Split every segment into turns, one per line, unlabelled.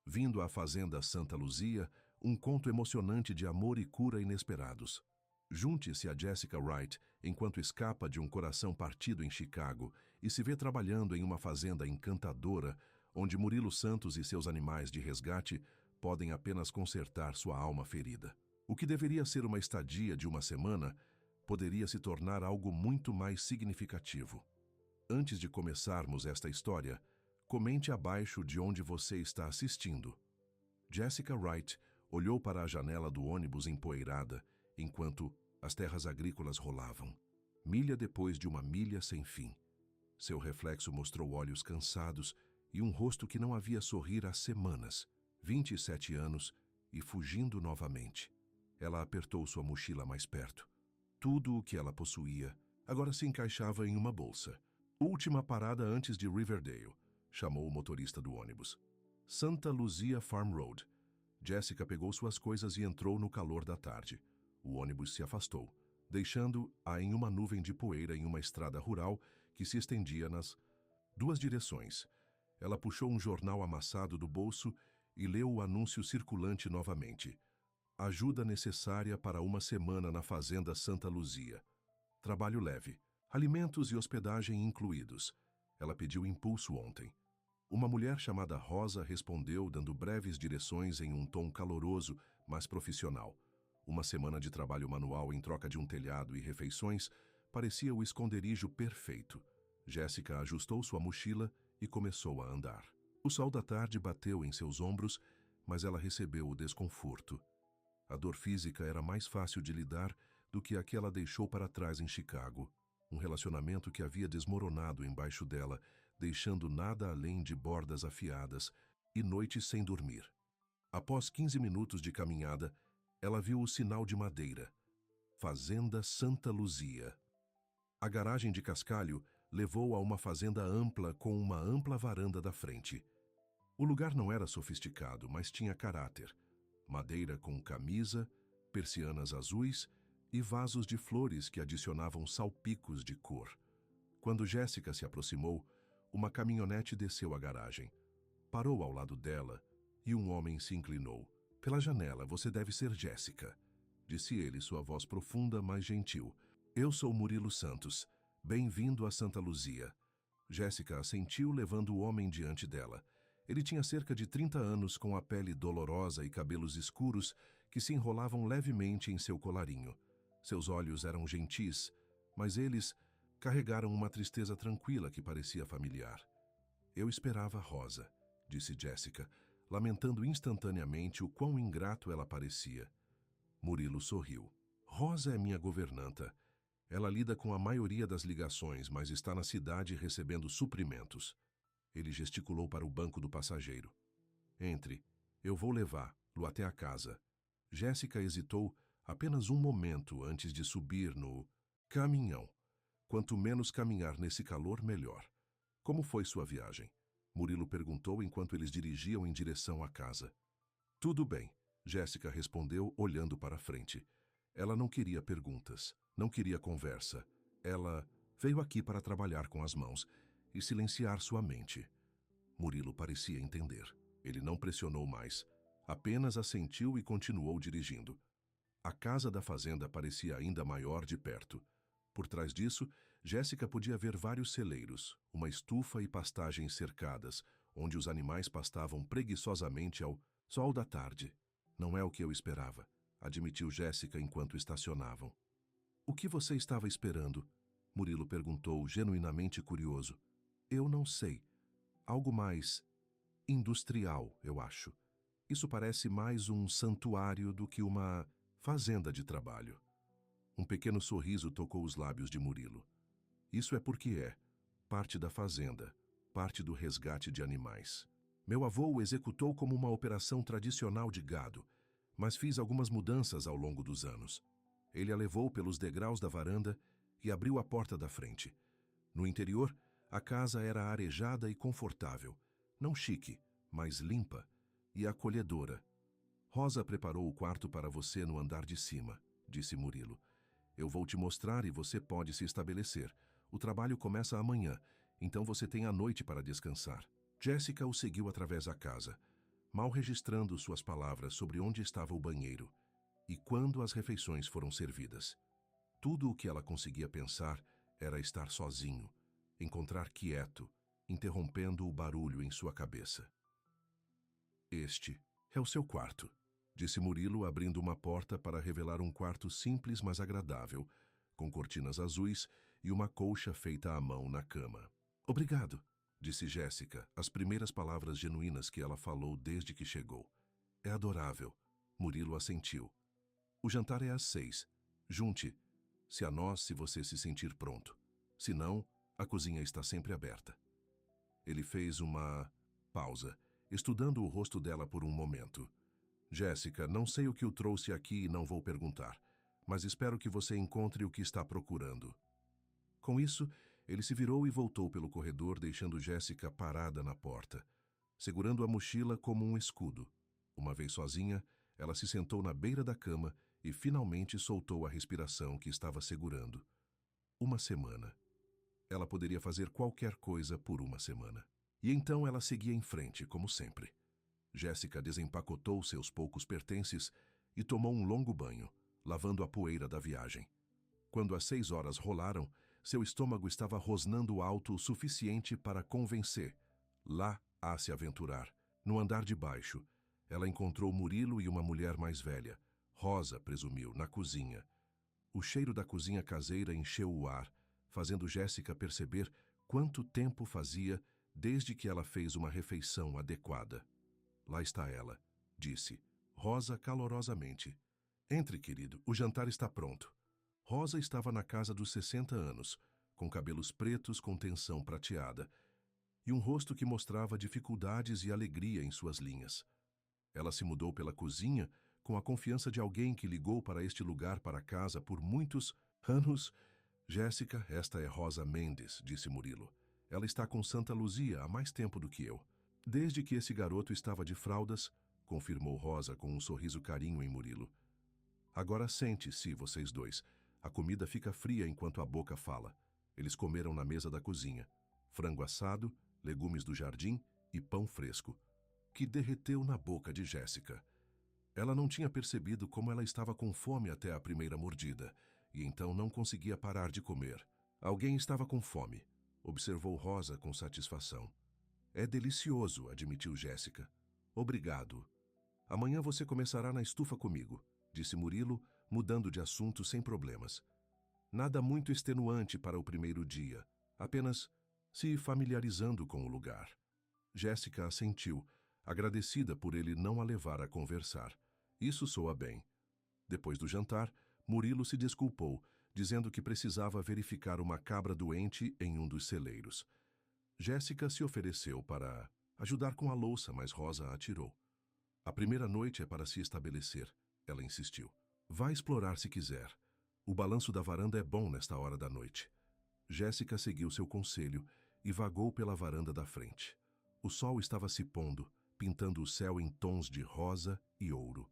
Vindo à Fazenda Santa Luzia, um conto emocionante de amor e cura inesperados. Junte-se a Jessica Wright enquanto escapa de um coração partido em Chicago e se vê trabalhando em uma fazenda encantadora, onde Murilo Santos e seus animais de resgate podem apenas consertar sua alma ferida. O que deveria ser uma estadia de uma semana poderia se tornar algo muito mais significativo. Antes de começarmos esta história, comente abaixo de onde você está assistindo. Jessica Wright olhou para a janela do ônibus empoeirada enquanto as terras agrícolas rolavam, milha depois de uma milha sem fim. Seu reflexo mostrou olhos cansados e um rosto que não havia sorrir há semanas, 27 anos, e fugindo novamente. Ela apertou sua mochila mais perto. Tudo o que ela possuía agora se encaixava em uma bolsa. Última parada antes de Riverdale, chamou o motorista do ônibus. Santa Luzia Farm Road. Jessica pegou suas coisas e entrou no calor da tarde. O ônibus se afastou, deixando-a em uma nuvem de poeira em uma estrada rural que se estendia nas duas direções. Ela puxou um jornal amassado do bolso e leu o anúncio circulante novamente. Ajuda necessária para uma semana na Fazenda Santa Luzia. Trabalho leve. Alimentos e hospedagem incluídos. Ela pediu impulso ontem. Uma mulher chamada Rosa respondeu dando breves direções em um tom caloroso, mas profissional. Uma semana de trabalho manual em troca de um telhado e refeições parecia o esconderijo perfeito. Jessica ajustou sua mochila e começou a andar. O sol da tarde bateu em seus ombros, mas ela recebeu o desconforto. A dor física era mais fácil de lidar do que a que ela deixou para trás em Chicago. Um relacionamento que havia desmoronado embaixo dela, deixando nada além de bordas afiadas e noites sem dormir. Após 15 minutos de caminhada, ela viu o sinal de madeira. Fazenda Santa Luzia. A garagem de cascalho levou a uma fazenda ampla com uma ampla varanda da frente. O lugar não era sofisticado, mas tinha caráter. Madeira com camisa, persianas azuis e vasos de flores que adicionavam salpicos de cor. Quando Jessica se aproximou, uma caminhonete desceu a garagem. Parou ao lado dela e um homem se inclinou. Pela janela, você deve ser Jessica, disse ele, sua voz profunda, mas gentil. Eu sou Murilo Santos. Bem-vindo a Santa Luzia. Jessica assentiu, levando o homem diante dela. Ele tinha cerca de 30 anos, com a pele dolorosa e cabelos escuros que se enrolavam levemente em seu colarinho. Seus olhos eram gentis, mas eles carregaram uma tristeza tranquila que parecia familiar. Eu esperava Rosa, disse Jessica, lamentando instantaneamente o quão ingrato ela parecia. Murilo sorriu. Rosa é minha governanta. Ela lida com a maioria das ligações, mas está na cidade recebendo suprimentos. Ele gesticulou para o banco do passageiro. Entre. Eu vou levá-lo até a casa. Jessica hesitou apenas um momento antes de subir no caminhão. Quanto menos caminhar nesse calor, melhor. Como foi sua viagem? Murilo perguntou enquanto eles dirigiam em direção à casa. Tudo bem, Jessica respondeu, olhando para a frente. Ela não queria perguntas, não queria conversa. Ela veio aqui para trabalhar com as mãos e silenciar sua mente. Murilo parecia entender. Ele não pressionou mais, apenas assentiu e continuou dirigindo. A casa da fazenda parecia ainda maior de perto. Por trás disso, Jessica podia ver vários celeiros, uma estufa e pastagens cercadas, onde os animais pastavam preguiçosamente ao sol da tarde. Não é o que eu esperava, admitiu Jessica enquanto estacionavam. O que você estava esperando? Murilo perguntou, genuinamente curioso. Eu não sei. Algo mais industrial, eu acho. Isso parece mais um santuário do que uma fazenda de trabalho. Um pequeno sorriso tocou os lábios de Murilo. Isso é porque é parte da fazenda, parte do resgate de animais. Meu avô o executou como uma operação tradicional de gado, mas fiz algumas mudanças ao longo dos anos. Ele a levou pelos degraus da varanda e abriu a porta da frente. No interior, a casa era arejada e confortável, não chique, mas limpa e acolhedora. Rosa preparou o quarto para você no andar de cima, disse Murilo. Eu vou te mostrar e você pode se estabelecer. O trabalho começa amanhã, então você tem a noite para descansar. Jessica o seguiu através da casa. mal registrando suas palavras sobre onde estava o banheiro e quando as refeições foram servidas. Tudo o que ela conseguia pensar era estar sozinho, encontrar quieto, interrompendo o barulho em sua cabeça. Este é o seu quarto, disse Murilo, abrindo uma porta para revelar um quarto simples, mas agradável, com cortinas azuis e uma colcha feita à mão na cama. Obrigado, disse Jéssica, as primeiras palavras genuínas que ela falou desde que chegou. É adorável. Murilo assentiu. O jantar é às 6. Junte. Se a nós, se você se sentir pronto. Se não, a cozinha está sempre aberta. Ele fez uma pausa, estudando o rosto dela por um momento. Jéssica, não sei o que o trouxe aqui e não vou perguntar, mas espero que você encontre o que está procurando. Com isso, ele se virou e voltou pelo corredor, deixando Jéssica parada na porta, segurando a mochila como um escudo. Uma vez sozinha, ela se sentou na beira da cama e finalmente soltou a respiração que estava segurando. Uma semana. Ela poderia fazer qualquer coisa por uma semana. E então ela seguia em frente, como sempre. Jéssica desempacotou seus poucos pertences e tomou um longo banho, lavando a poeira da viagem. Quando as 6 horas rolaram, seu estômago estava rosnando alto o suficiente para convencer. Lá a se aventurar. No andar de baixo, ela encontrou Murilo e uma mulher mais velha. Rosa, presumiu, na cozinha. O cheiro da cozinha caseira encheu o ar, fazendo Jéssica perceber quanto tempo fazia desde que ela fez uma refeição adequada. Lá está ela, disse, Rosa calorosamente. Entre, querido, o jantar está pronto. Rosa estava na casa dos 60 anos, com cabelos pretos com tensão prateada, e um rosto que mostrava dificuldades e alegria em suas linhas. Ela se mudou pela cozinha com a confiança de alguém que ligou para este lugar para casa por muitos anos. Jéssica, esta é Rosa Mendes, disse Murilo. Ela está com Santa Luzia há mais tempo do que eu. Desde que esse garoto estava de fraldas, confirmou Rosa com um sorriso carinho em Murilo. Agora sente-se, vocês dois. A comida fica fria enquanto a boca fala. Eles comeram na mesa da cozinha. Frango assado, legumes do jardim e pão fresco, que derreteu na boca de Jéssica. Ela não tinha percebido como ela estava com fome até a primeira mordida, e então não conseguia parar de comer. Alguém estava com fome, observou Rosa com satisfação. É delicioso, admitiu Jéssica. Obrigado. Amanhã você começará na estufa comigo, disse Murilo, mudando de assunto sem problemas. Nada muito extenuante para o primeiro dia, apenas se familiarizando com o lugar. Jéssica assentiu, agradecida por ele não a levar a conversar. Isso soa bem. Depois do jantar, Murilo se desculpou, dizendo que precisava verificar uma cabra doente em um dos celeiros. Jéssica se ofereceu para ajudar com a louça, mas Rosa atirou. A primeira noite é para se estabelecer, ela insistiu. Vá explorar se quiser. O balanço da varanda é bom nesta hora da noite. Jéssica seguiu seu conselho e vagou pela varanda da frente. O sol estava se pondo, pintando o céu em tons de rosa e ouro.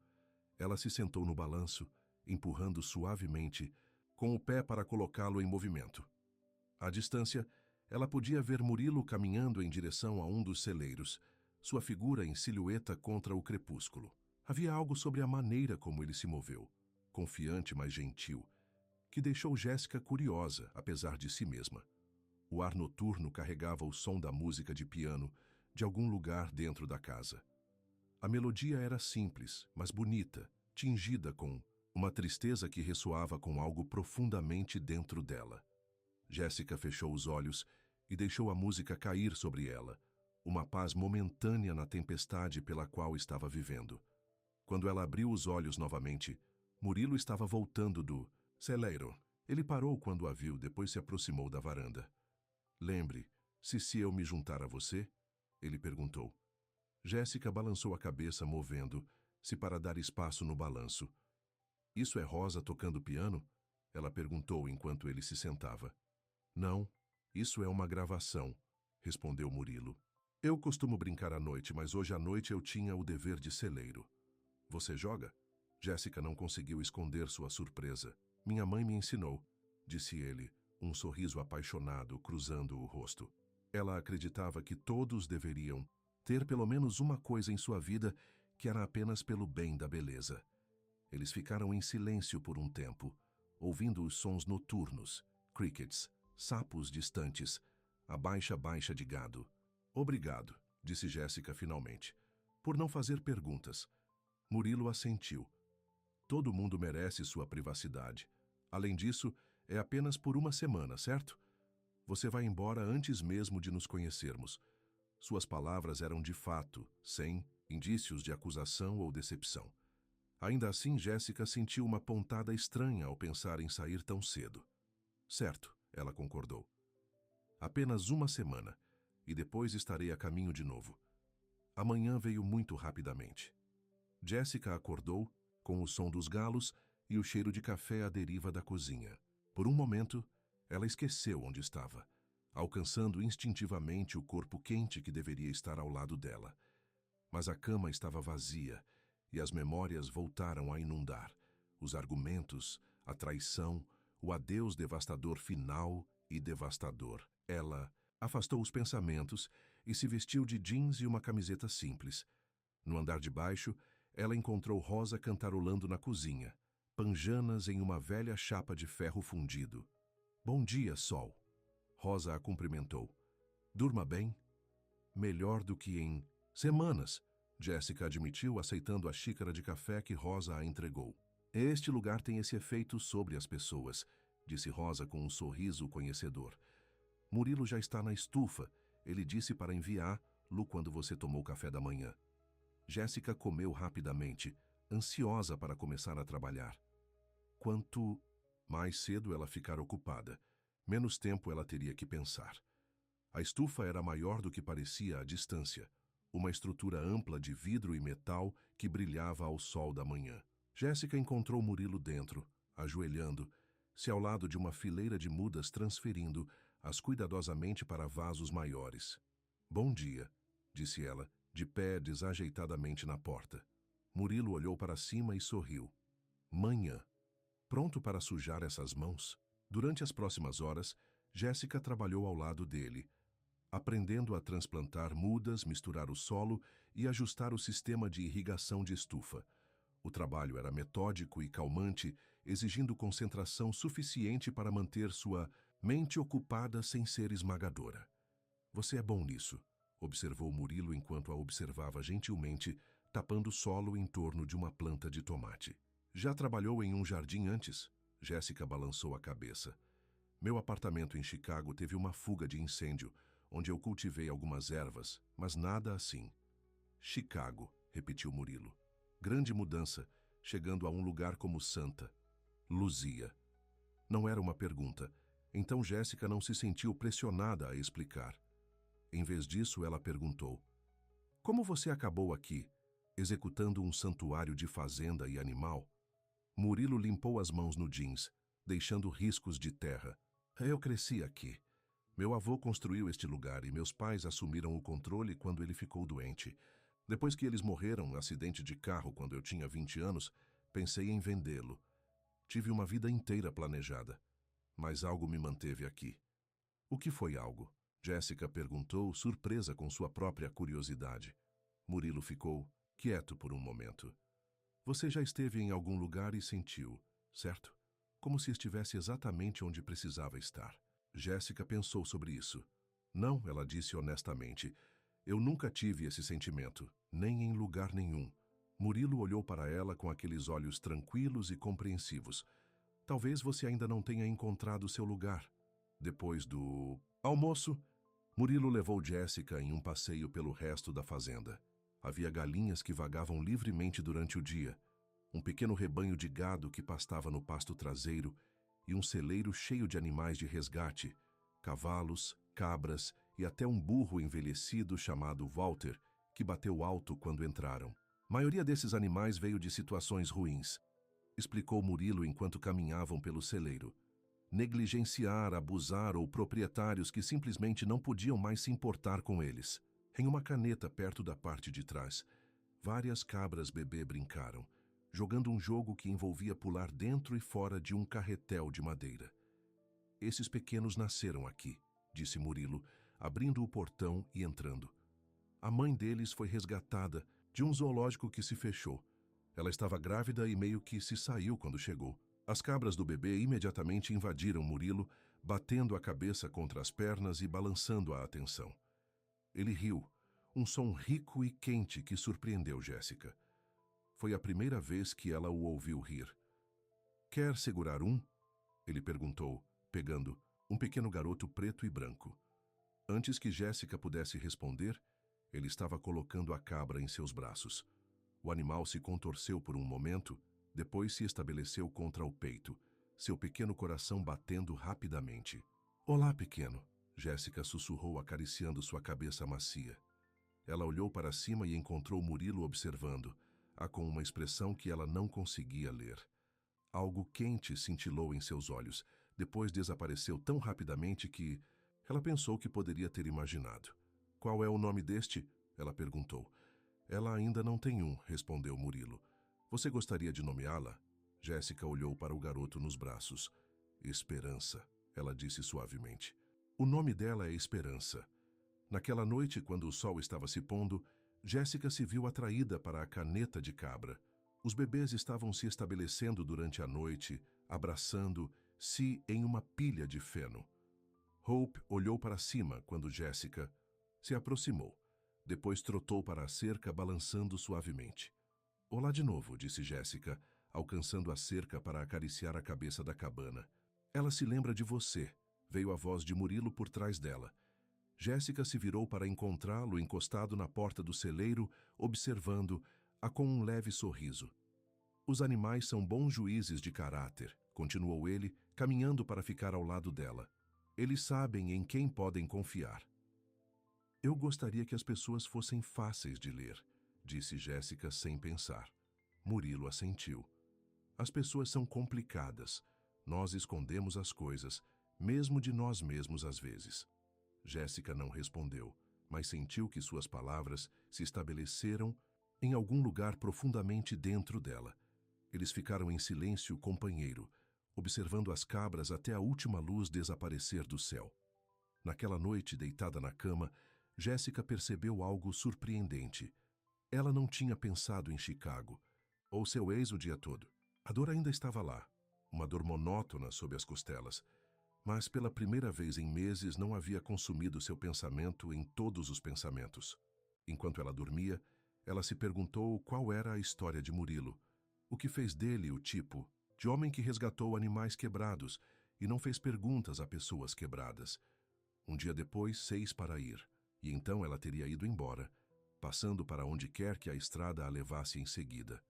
Ela se sentou no balanço, empurrando suavemente, com o pé para colocá-lo em movimento. À distância, ela podia ver Murilo caminhando em direção a um dos celeiros, sua figura em silhueta contra o crepúsculo. Havia algo sobre a maneira como ele se moveu, confiante, mas gentil, que deixou Jéssica curiosa, apesar de si mesma. O ar noturno carregava o som da música de piano de algum lugar dentro da casa. A melodia era simples, mas bonita, tingida com uma tristeza que ressoava com algo profundamente dentro dela. Jéssica fechou os olhos e deixou a música cair sobre ela, uma paz momentânea na tempestade pela qual estava vivendo. Quando ela abriu os olhos novamente, Murilo estava voltando do celeiro. Ele parou quando a viu, depois se aproximou da varanda. Lembre, se eu me juntar a você? Ele perguntou. Jéssica balançou a cabeça, movendo-se para dar espaço no balanço. Isso é Rosa tocando piano? Ela perguntou enquanto ele se sentava. Não, isso é uma gravação, respondeu Murilo. Eu costumo brincar à noite, mas hoje à noite eu tinha o dever de celeiro. Você joga? Jéssica não conseguiu esconder sua surpresa. Minha mãe me ensinou, disse ele, um sorriso apaixonado cruzando o rosto. Ela acreditava que todos deveriam ter pelo menos uma coisa em sua vida que era apenas pelo bem da beleza. Eles ficaram em silêncio por um tempo, ouvindo os sons noturnos, crickets, sapos distantes, a baixa de gado. Obrigado, disse Jéssica finalmente, por não fazer perguntas. Murilo assentiu. Todo mundo merece sua privacidade. Além disso, é apenas por uma semana, certo? Você vai embora antes mesmo de nos conhecermos. Suas palavras eram de fato, sem indícios de acusação ou decepção. Ainda assim, Jéssica sentiu uma pontada estranha ao pensar em sair tão cedo. Certo, ela concordou. Apenas uma semana, e depois estarei a caminho de novo. A manhã veio muito rapidamente. Jéssica acordou, com o som dos galos e o cheiro de café à deriva da cozinha. Por um momento, ela esqueceu onde estava, alcançando instintivamente o corpo quente que deveria estar ao lado dela. Mas a cama estava vazia e as memórias voltaram a inundar. Os argumentos, a traição, o adeus devastador final e devastador. Ela afastou os pensamentos e se vestiu de jeans e uma camiseta simples. No andar de baixo, ela encontrou Rosa cantarolando na cozinha, panjanas em uma velha chapa de ferro fundido. Bom dia, Sol. Rosa a cumprimentou. Durma bem? Melhor do que em semanas, Jéssica admitiu, aceitando a xícara de café que Rosa a entregou. Este lugar tem esse efeito sobre as pessoas, disse Rosa com um sorriso conhecedor. Murilo já está na estufa. Ele disse para enviá-lo quando você tomou café da manhã. Jéssica comeu rapidamente, ansiosa para começar a trabalhar. Quanto mais cedo ela ficar ocupada, menos tempo ela teria que pensar. A estufa era maior do que parecia à distância, uma estrutura ampla de vidro e metal que brilhava ao sol da manhã. Jéssica encontrou Murilo dentro, ajoelhando, se ao lado de uma fileira de mudas transferindo-as cuidadosamente para vasos maiores. Bom dia, disse ela, de pé desajeitadamente na porta. Murilo olhou para cima e sorriu. Manhã. Pronto para sujar essas mãos? Durante as próximas horas, Jéssica trabalhou ao lado dele, aprendendo a transplantar mudas, misturar o solo e ajustar o sistema de irrigação de estufa. O trabalho era metódico e calmante, exigindo concentração suficiente para manter sua mente ocupada sem ser esmagadora. Você é bom nisso, observou Murilo enquanto a observava gentilmente, tapando o solo em torno de uma planta de tomate. Já trabalhou em um jardim antes? Jéssica balançou a cabeça. Meu apartamento em Chicago teve uma fuga de incêndio, onde eu cultivei algumas ervas, mas nada assim. Chicago, repetiu Murilo. Grande mudança, chegando a um lugar como Santa Luzia. Não era uma pergunta, então Jéssica não se sentiu pressionada a explicar. Em vez disso, ela perguntou: Como você acabou aqui, executando um santuário de fazenda e animal? Murilo limpou as mãos no jeans, deixando riscos de terra. Eu cresci aqui. Meu avô construiu este lugar e meus pais assumiram o controle quando ele ficou doente. Depois que eles morreram no acidente de carro quando eu tinha 20 anos, pensei em vendê-lo. Tive uma vida inteira planejada, mas algo me manteve aqui. O que foi algo? Jéssica perguntou, surpresa com sua própria curiosidade. Murilo ficou quieto por um momento. Você já esteve em algum lugar e sentiu, certo? Como se estivesse exatamente onde precisava estar. Jéssica pensou sobre isso. Não, ela disse honestamente. Eu nunca tive esse sentimento, nem em lugar nenhum. Murilo olhou para ela com aqueles olhos tranquilos e compreensivos. Talvez você ainda não tenha encontrado seu lugar. Depois do almoço, Murilo levou Jéssica em um passeio pelo resto da fazenda. Havia galinhas que vagavam livremente durante o dia, um pequeno rebanho de gado que pastava no pasto traseiro e um celeiro cheio de animais de resgate, cavalos, cabras e até um burro envelhecido chamado Walter, que bateu alto quando entraram. A maioria desses animais veio de situações ruins, explicou Murilo enquanto caminhavam pelo celeiro. Negligenciar, abusar ou proprietários que simplesmente não podiam mais se importar com eles. Em uma caneta perto da parte de trás, várias cabras bebê brincaram, jogando um jogo que envolvia pular dentro e fora de um carretel de madeira. Esses pequenos nasceram aqui, disse Murilo, abrindo o portão e entrando. A mãe deles foi resgatada de um zoológico que se fechou. Ela estava grávida e meio que se saiu quando chegou. As cabras do bebê imediatamente invadiram Murilo, batendo a cabeça contra as pernas e balançando a atenção. Ele riu, um som rico e quente que surpreendeu Jéssica. Foi a primeira vez que ela o ouviu rir. "Quer segurar um?" Ele perguntou, pegando um pequeno garoto preto e branco. Antes que Jéssica pudesse responder, ele estava colocando a cabra em seus braços. O animal se contorceu por um momento, depois se estabeleceu contra o peito, seu pequeno coração batendo rapidamente. "Olá, pequeno", Jéssica sussurrou acariciando sua cabeça macia. Ela olhou para cima e encontrou Murilo observando, com uma expressão que ela não conseguia ler. Algo quente cintilou em seus olhos, depois desapareceu tão rapidamente que ela pensou que poderia ter imaginado. "Qual é o nome deste?" ela perguntou. "Ela ainda não tem um", respondeu Murilo. "Você gostaria de nomeá-la?" Jéssica olhou para o garoto nos braços. "Esperança", ela disse suavemente. "O nome dela é Esperança." Naquela noite, quando o sol estava se pondo, Jéssica se viu atraída para a caneta de cabra. Os bebês estavam se estabelecendo durante a noite, abraçando-se em uma pilha de feno. Hope olhou para cima quando Jéssica se aproximou. Depois trotou para a cerca, balançando suavemente. "Olá de novo", disse Jéssica, alcançando a cerca para acariciar a cabeça da cabana. "Ela se lembra de você", veio a voz de Murilo por trás dela. Jéssica se virou para encontrá-lo encostado na porta do celeiro, observando-a com um leve sorriso. "Os animais são bons juízes de caráter", continuou ele, caminhando para ficar ao lado dela. "Eles sabem em quem podem confiar." "Eu gostaria que as pessoas fossem fáceis de ler", disse Jéssica sem pensar. Murilo assentiu. "As pessoas são complicadas. Nós escondemos as coisas, mesmo de nós mesmos às vezes." Jéssica não respondeu, mas sentiu que suas palavras se estabeleceram em algum lugar profundamente dentro dela. Eles ficaram em silêncio companheiro, observando as cabras até a última luz desaparecer do céu. Naquela noite, deitada na cama, Jéssica percebeu algo surpreendente. Ela não tinha pensado em Chicago, ou seu ex o dia todo. A dor ainda estava lá, uma dor monótona sob as costelas, mas pela primeira vez em meses não havia consumido seu pensamento em todos os pensamentos. Enquanto ela dormia, ela se perguntou qual era a história de Murilo, o que fez dele o tipo de homem que resgatou animais quebrados e não fez perguntas a pessoas quebradas. Um dia depois, 6 para ir, e então ela teria ido embora, passando para onde quer que a estrada a levasse em seguida.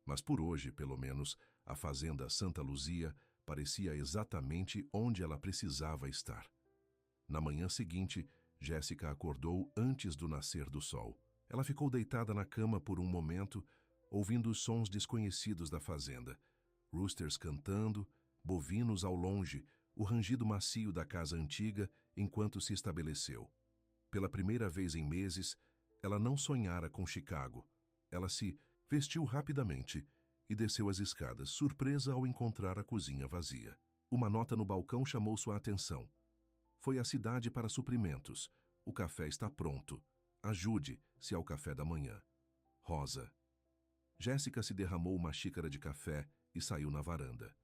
Mas por hoje, pelo menos, a fazenda Santa Luzia parecia exatamente onde ela precisava estar. Na manhã seguinte, Jéssica acordou antes do nascer do sol. Ela ficou deitada na cama por um momento, ouvindo os sons desconhecidos da fazenda. Roosters cantando, bovinos ao longe, o rangido macio da casa antiga enquanto se estabeleceu. Pela primeira vez em meses, ela não sonhara com Chicago. Ela se vestiu rapidamente e desceu as escadas, surpresa ao encontrar a cozinha vazia. Uma nota no balcão chamou sua atenção. "Foi à cidade para suprimentos. O café está pronto. Ajude-se ao café da manhã. Rosa." Jéssica se derramou uma xícara de café e saiu na varanda.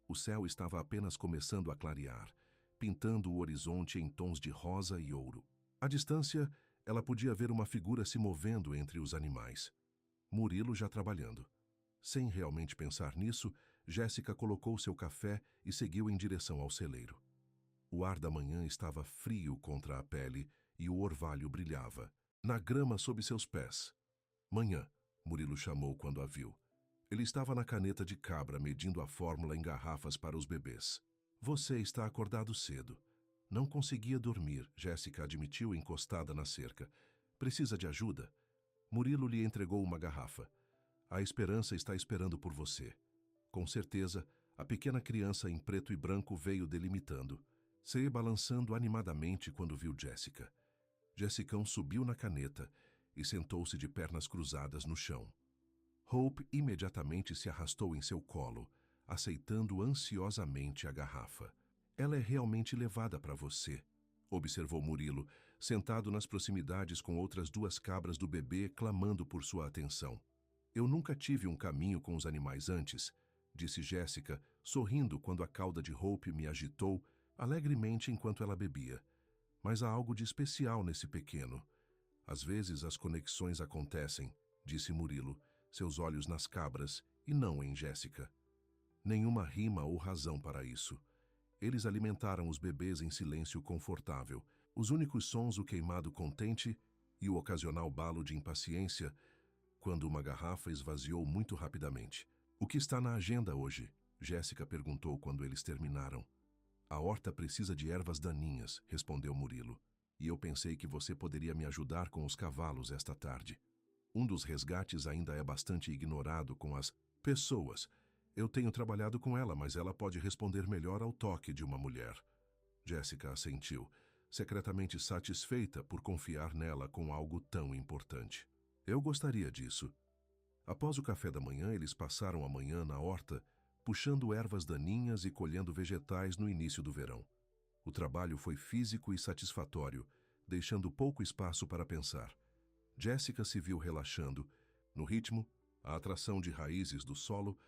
O céu estava apenas começando a clarear, pintando o horizonte em tons de rosa e ouro. À distância, ela podia ver uma figura se movendo entre os animais. Murilo já trabalhando. Sem realmente pensar nisso, Jéssica colocou seu café e seguiu em direção ao celeiro. O ar da manhã estava frio contra a pele e o orvalho brilhava, na grama sob seus pés. "Manhã", Murilo chamou quando a viu. Ele estava na caneta de cabra medindo a fórmula em garrafas para os bebês. "Você está acordado cedo." "Não conseguia dormir", Jéssica admitiu encostada na cerca. "Precisa de ajuda?" Murilo lhe entregou uma garrafa. "A esperança está esperando por você." Com certeza, a pequena criança em preto e branco veio delimitando, se balançando animadamente quando viu Jéssica. Jessicão subiu na caneta e sentou-se de pernas cruzadas no chão. Hope imediatamente se arrastou em seu colo, aceitando ansiosamente a garrafa. "Ela é realmente levada para você", observou Murilo, sentado nas proximidades com outras 2 cabras do bebê clamando por sua atenção. Eu nunca tive um caminho com os animais antes, disse Jéssica, sorrindo quando a cauda de Hope me agitou alegremente enquanto ela bebia. Mas há algo de especial nesse pequeno. Às vezes as conexões acontecem, disse Murilo, seus olhos nas cabras e não em Jéssica. Nenhuma rima ou razão para isso. Eles alimentaram os bebês em silêncio confortável. Os únicos sons o queimado contente e o ocasional balo de impaciência quando uma garrafa esvaziou muito rapidamente. O que está na agenda hoje? Jéssica perguntou quando eles terminaram. A horta precisa de ervas daninhas, respondeu Murilo. E eu pensei que você poderia me ajudar com os cavalos esta tarde. Um dos resgates ainda é bastante ignorado com as pessoas. Eu tenho trabalhado com ela, mas ela pode responder melhor ao toque de uma mulher. Jéssica assentiu, secretamente satisfeita por confiar nela com algo tão importante. Eu gostaria disso. Após o café da manhã, eles passaram a manhã na horta, puxando ervas daninhas e colhendo vegetais no início do verão. O trabalho foi físico e satisfatório, deixando pouco espaço para pensar. Jéssica se viu relaxando. No ritmo, a atração de raízes do solo,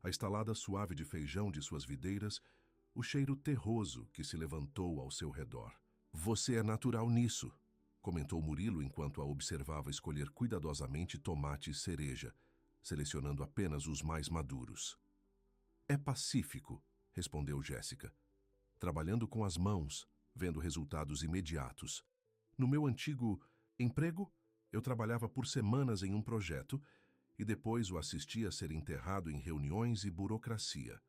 a estalada suave de feijão de suas videiras, o cheiro terroso que se levantou ao seu redor. Você é natural nisso, comentou Murilo enquanto a observava escolher cuidadosamente tomate e cereja, selecionando apenas os mais maduros. É pacífico, respondeu Jéssica. Trabalhando com as mãos, vendo resultados imediatos. No meu antigo emprego, eu trabalhava por semanas em um projeto e depois o assistia a ser enterrado em reuniões e burocracia.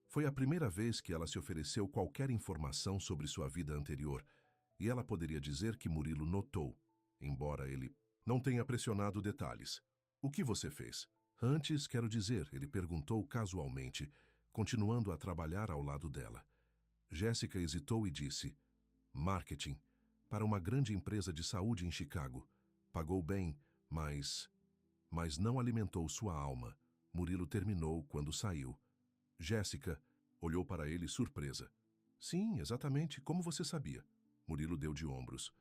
Foi a primeira vez que ela se ofereceu qualquer informação sobre sua vida anterior, e ela poderia dizer que Murilo notou, embora ele não tenha pressionado detalhes. O que você fez? Antes, quero dizer, ele perguntou casualmente, continuando a trabalhar ao lado dela. Jéssica hesitou e disse, marketing, para uma grande empresa de saúde em Chicago. Pagou bem, mas não alimentou sua alma. Murilo terminou quando saiu. Jéssica olhou para ele surpresa. Sim, exatamente, como você sabia? Murilo deu de ombros.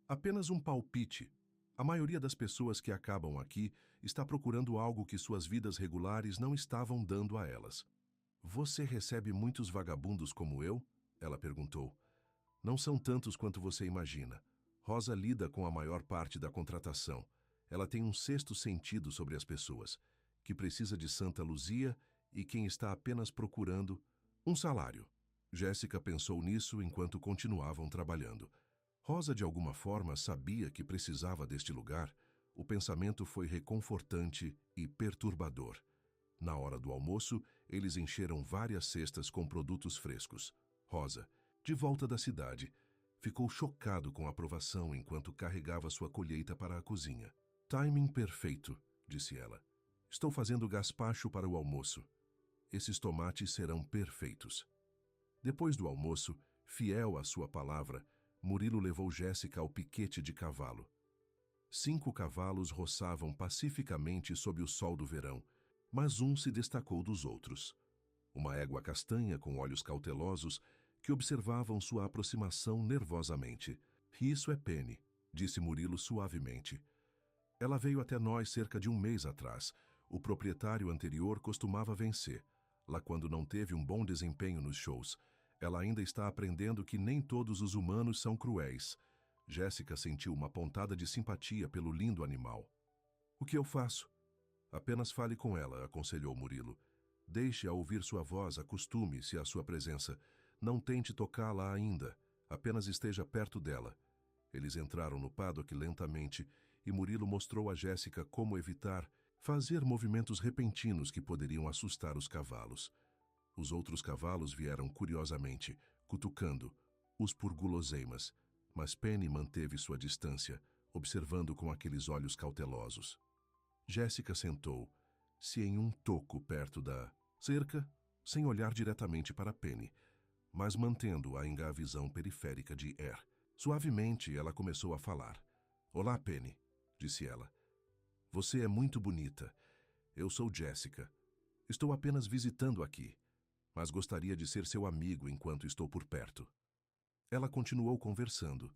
Apenas um palpite. A maioria das pessoas que acabam aqui está procurando algo que suas vidas regulares não estavam dando a elas. Você recebe muitos vagabundos como eu? Ela perguntou. Não são tantos quanto você imagina. Rosa lida com a maior parte da contratação. Ela tem um sexto sentido sobre as pessoas, que precisa de Santa Luzia e quem está apenas procurando um salário. Jéssica pensou nisso enquanto continuavam trabalhando. Rosa, de alguma forma, sabia que precisava deste lugar. O pensamento foi reconfortante e perturbador. Na hora do almoço, eles encheram várias cestas com produtos frescos. Rosa, de volta da cidade, ficou chocado com a aprovação enquanto carregava sua colheita para a cozinha. Timing perfeito, disse ela. Estou fazendo gazpacho para o almoço. Esses tomates serão perfeitos. Depois do almoço, fiel à sua palavra, Murilo levou Jéssica ao piquete de cavalo. 5 cavalos roçavam pacificamente sob o sol do verão, mas um se destacou dos outros. Uma égua castanha com olhos cautelosos que observavam sua aproximação nervosamente. Isso é Penny, disse Murilo suavemente. Ela veio até nós cerca de um mês atrás. O proprietário anterior costumava vencer. Lá quando não teve um bom desempenho nos shows, ela ainda está aprendendo que nem todos os humanos são cruéis. Jéssica sentiu uma pontada de simpatia pelo lindo animal. O que eu faço? Apenas fale com ela, aconselhou Murilo. Deixe-a ouvir sua voz, acostume-se à sua presença. Não tente tocá-la ainda, apenas esteja perto dela. Eles entraram no paddock lentamente e Murilo mostrou a Jéssica como evitar fazer movimentos repentinos que poderiam assustar os cavalos. Os outros cavalos vieram curiosamente, cutucando-os por guloseimas, mas Penny manteve sua distância, observando com aqueles olhos cautelosos. Jéssica sentou-se em um toco perto da cerca, sem olhar diretamente para Penny, mas mantendo ainda a visão periférica de Er. Suavemente, ela começou a falar. Olá, Penny, disse ela. Você é muito bonita. Eu sou Jéssica. Estou apenas visitando aqui, mas gostaria de ser seu amigo enquanto estou por perto. Ela continuou conversando,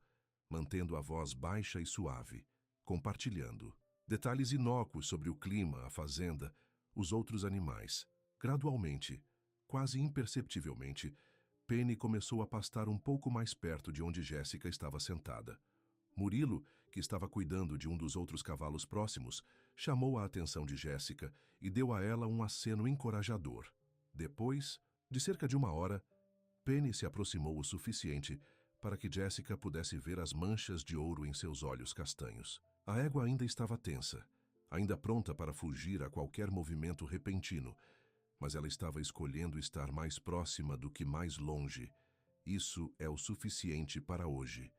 mantendo a voz baixa e suave, compartilhando detalhes inócuos sobre o clima, a fazenda, os outros animais. Gradualmente, quase imperceptivelmente, Penny começou a pastar um pouco mais perto de onde Jéssica estava sentada. Murilo, que estava cuidando de um dos outros cavalos próximos, chamou a atenção de Jéssica e deu a ela um aceno encorajador. Depois de cerca de 1 hora, Penny se aproximou o suficiente para que Jéssica pudesse ver as manchas de ouro em seus olhos castanhos. A égua ainda estava tensa, ainda pronta para fugir a qualquer movimento repentino, mas ela estava escolhendo estar mais próxima do que mais longe. Isso é o suficiente para hoje,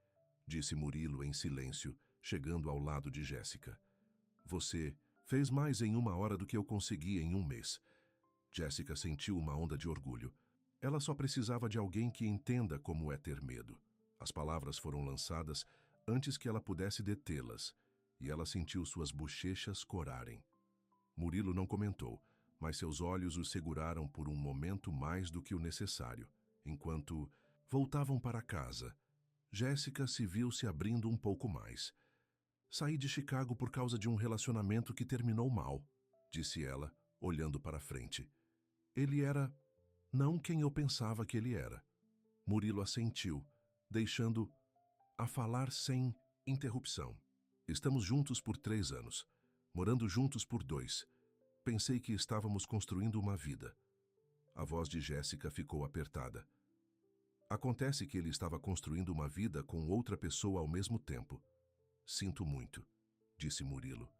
disse Murilo em silêncio, chegando ao lado de Jéssica. Você fez mais em 1 hora do que eu consegui em 1 mês. Jéssica sentiu uma onda de orgulho. Ela só precisava de alguém que entenda como é ter medo. As palavras foram lançadas antes que ela pudesse detê-las, e ela sentiu suas bochechas corarem. Murilo não comentou, mas seus olhos o seguraram por um momento mais do que o necessário. Enquanto voltavam para casa, Jéssica se viu se abrindo um pouco mais. Saí de Chicago por causa de um relacionamento que terminou mal, disse ela, olhando para frente. Ele era não quem eu pensava que ele era. Murilo assentiu, deixando-a falar sem interrupção. Estamos juntos por 3 anos, morando juntos por 2. Pensei que estávamos construindo uma vida. A voz de Jéssica ficou apertada. Acontece que ele estava construindo uma vida com outra pessoa ao mesmo tempo. Sinto muito, disse Murilo.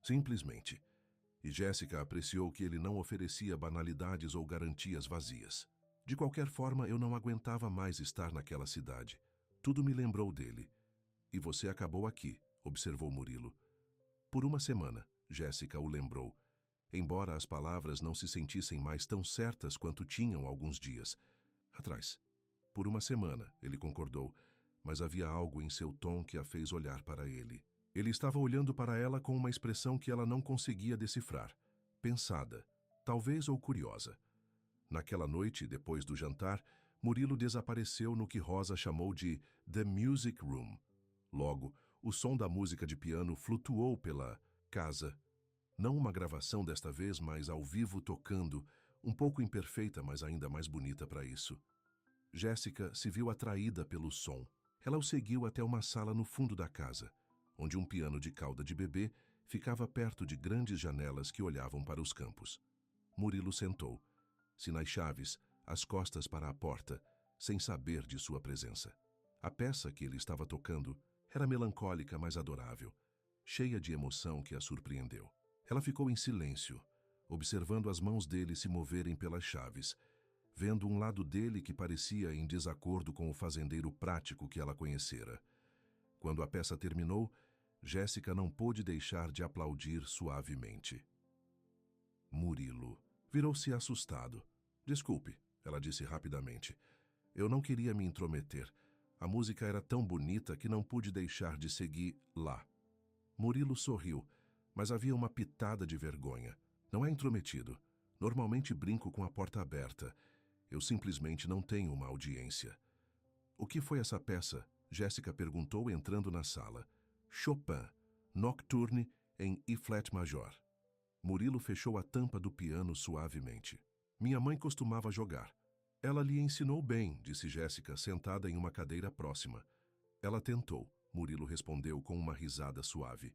Simplesmente. E Jéssica apreciou que ele não oferecia banalidades ou garantias vazias. De qualquer forma, eu não aguentava mais estar naquela cidade. Tudo me lembrou dele. E você acabou aqui, observou Murilo. Por 1 semana, Jéssica o lembrou, embora as palavras não se sentissem mais tão certas quanto tinham alguns dias atrás. Por 1 semana, ele concordou, mas havia algo em seu tom que a fez olhar para ele. Ele estava olhando para ela com uma expressão que ela não conseguia decifrar, pensada, talvez ou curiosa. Naquela noite, depois do jantar, Murilo desapareceu no que Rosa chamou de The Music Room. Logo, o som da música de piano flutuou pela casa. Não uma gravação desta vez, mas ao vivo tocando, um pouco imperfeita, mas ainda mais bonita para isso. Jéssica se viu atraída pelo som. Ela o seguiu até uma sala no fundo da casa, onde um piano de cauda de bebê ficava perto de grandes janelas que olhavam para os campos. Murilo sentou, sinais chaves, as costas para a porta, sem saber de sua presença. A peça que ele estava tocando era melancólica, mas adorável, cheia de emoção que a surpreendeu. Ela ficou em silêncio, observando as mãos dele se moverem pelas chaves, vendo um lado dele que parecia em desacordo com o fazendeiro prático que ela conhecera. Quando a peça terminou, Jéssica não pôde deixar de aplaudir suavemente. Murilo virou-se assustado. Desculpe, ela disse rapidamente. Eu não queria me intrometer. A música era tão bonita que não pude deixar de seguir lá. Murilo sorriu, mas havia uma pitada de vergonha. Não é intrometido. Normalmente brinco com a porta aberta. Eu simplesmente não tenho uma audiência. O que foi essa peça? Jéssica perguntou entrando na sala. Chopin, Nocturne em E-flat major. Murilo fechou a tampa do piano suavemente. Minha mãe costumava jogar. Ela lhe ensinou bem, disse Jéssica, sentada em uma cadeira próxima. Ela tentou, Murilo respondeu com uma risada suave.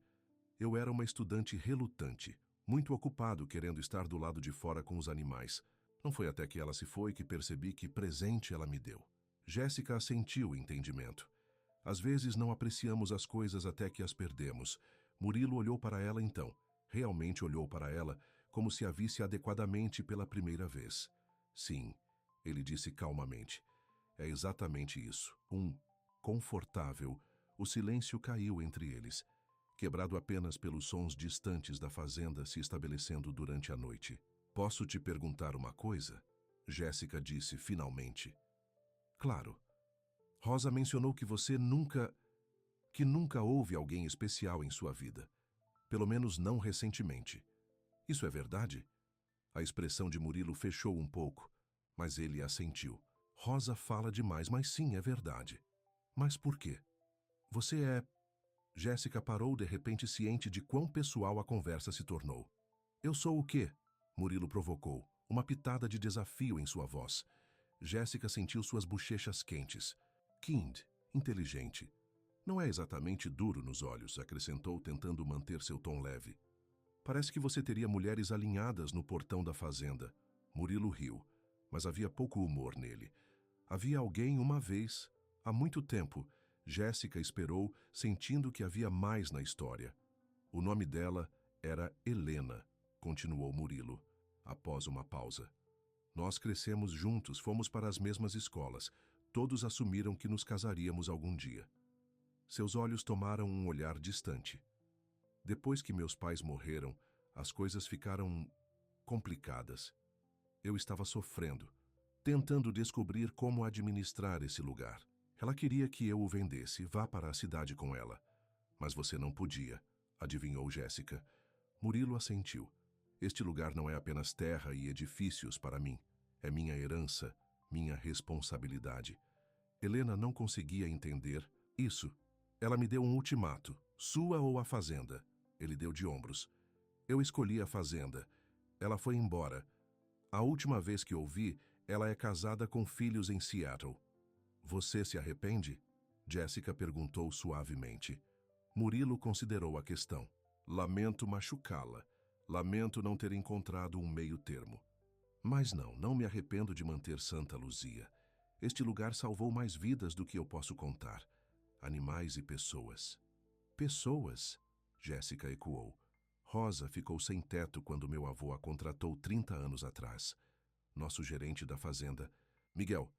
Eu era uma estudante relutante, muito ocupado querendo estar do lado de fora com os animais. Não foi até que ela se foi que percebi que presente ela me deu. Jéssica assentiu o entendimento. Às vezes não apreciamos as coisas até que as perdemos. Murilo olhou para ela então. Realmente olhou para ela, como se a visse adequadamente pela primeira vez. Sim, ele disse calmamente. É exatamente isso. Confortável. O silêncio caiu entre eles, quebrado apenas pelos sons distantes da fazenda se estabelecendo durante a noite. Posso te perguntar uma coisa? Jéssica disse finalmente. Claro. Rosa mencionou que nunca houve alguém especial em sua vida. Pelo menos não recentemente. Isso é verdade? A expressão de Murilo fechou um pouco, mas ele assentiu. Rosa fala demais, mas sim, é verdade. Mas por quê? Você é... Jéssica parou de repente ciente de quão pessoal a conversa se tornou. Eu sou o quê? Murilo provocou, uma pitada de desafio em sua voz. Jéssica sentiu suas bochechas quentes. Kind, inteligente. Não é exatamente duro nos olhos, acrescentou, tentando manter seu tom leve. Parece que você teria mulheres alinhadas no portão da fazenda. Murilo riu, mas havia pouco humor nele. Havia alguém uma vez, há muito tempo. Jéssica esperou, sentindo que havia mais na história. O nome dela era Helena, continuou Murilo, após uma pausa. Nós crescemos juntos, fomos para as mesmas escolas. Todos assumiram que nos casaríamos algum dia. Seus olhos tomaram um olhar distante. Depois que meus pais morreram, as coisas ficaram complicadas. Eu estava sofrendo, tentando descobrir como administrar esse lugar. Ela queria que eu o vendesse, vá para a cidade com ela. Mas você não podia, adivinhou Jéssica. Murilo assentiu. Este lugar não é apenas terra e edifícios para mim. É minha herança, minha responsabilidade. Helena não conseguia entender isso. Ela me deu um ultimato, sua ou a fazenda. Ele deu de ombros. Eu escolhi a fazenda. Ela foi embora. A última vez que ouvi, ela é casada com filhos em Seattle. Você se arrepende? Jéssica perguntou suavemente. Murilo considerou a questão. Lamento machucá-la. Lamento não ter encontrado um meio termo. Mas não me arrependo de manter Santa Luzia. Este lugar salvou mais vidas do que eu posso contar. Animais e pessoas. Pessoas? Jéssica ecoou. Rosa ficou sem teto quando meu avô a contratou 30 anos atrás. Nosso gerente da fazenda... Miguel,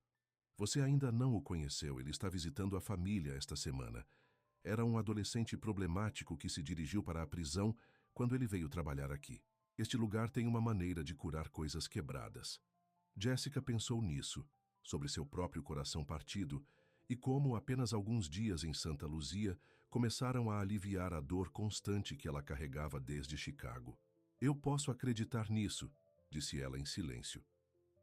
você ainda não o conheceu, ele está visitando a família esta semana. Era um adolescente problemático que se dirigiu para a prisão quando ele veio trabalhar aqui. Este lugar tem uma maneira de curar coisas quebradas. Jéssica pensou nisso, sobre seu próprio coração partido, e como apenas alguns dias em Santa Luzia começaram a aliviar a dor constante que ela carregava desde Chicago. Eu posso acreditar nisso, disse ela em silêncio.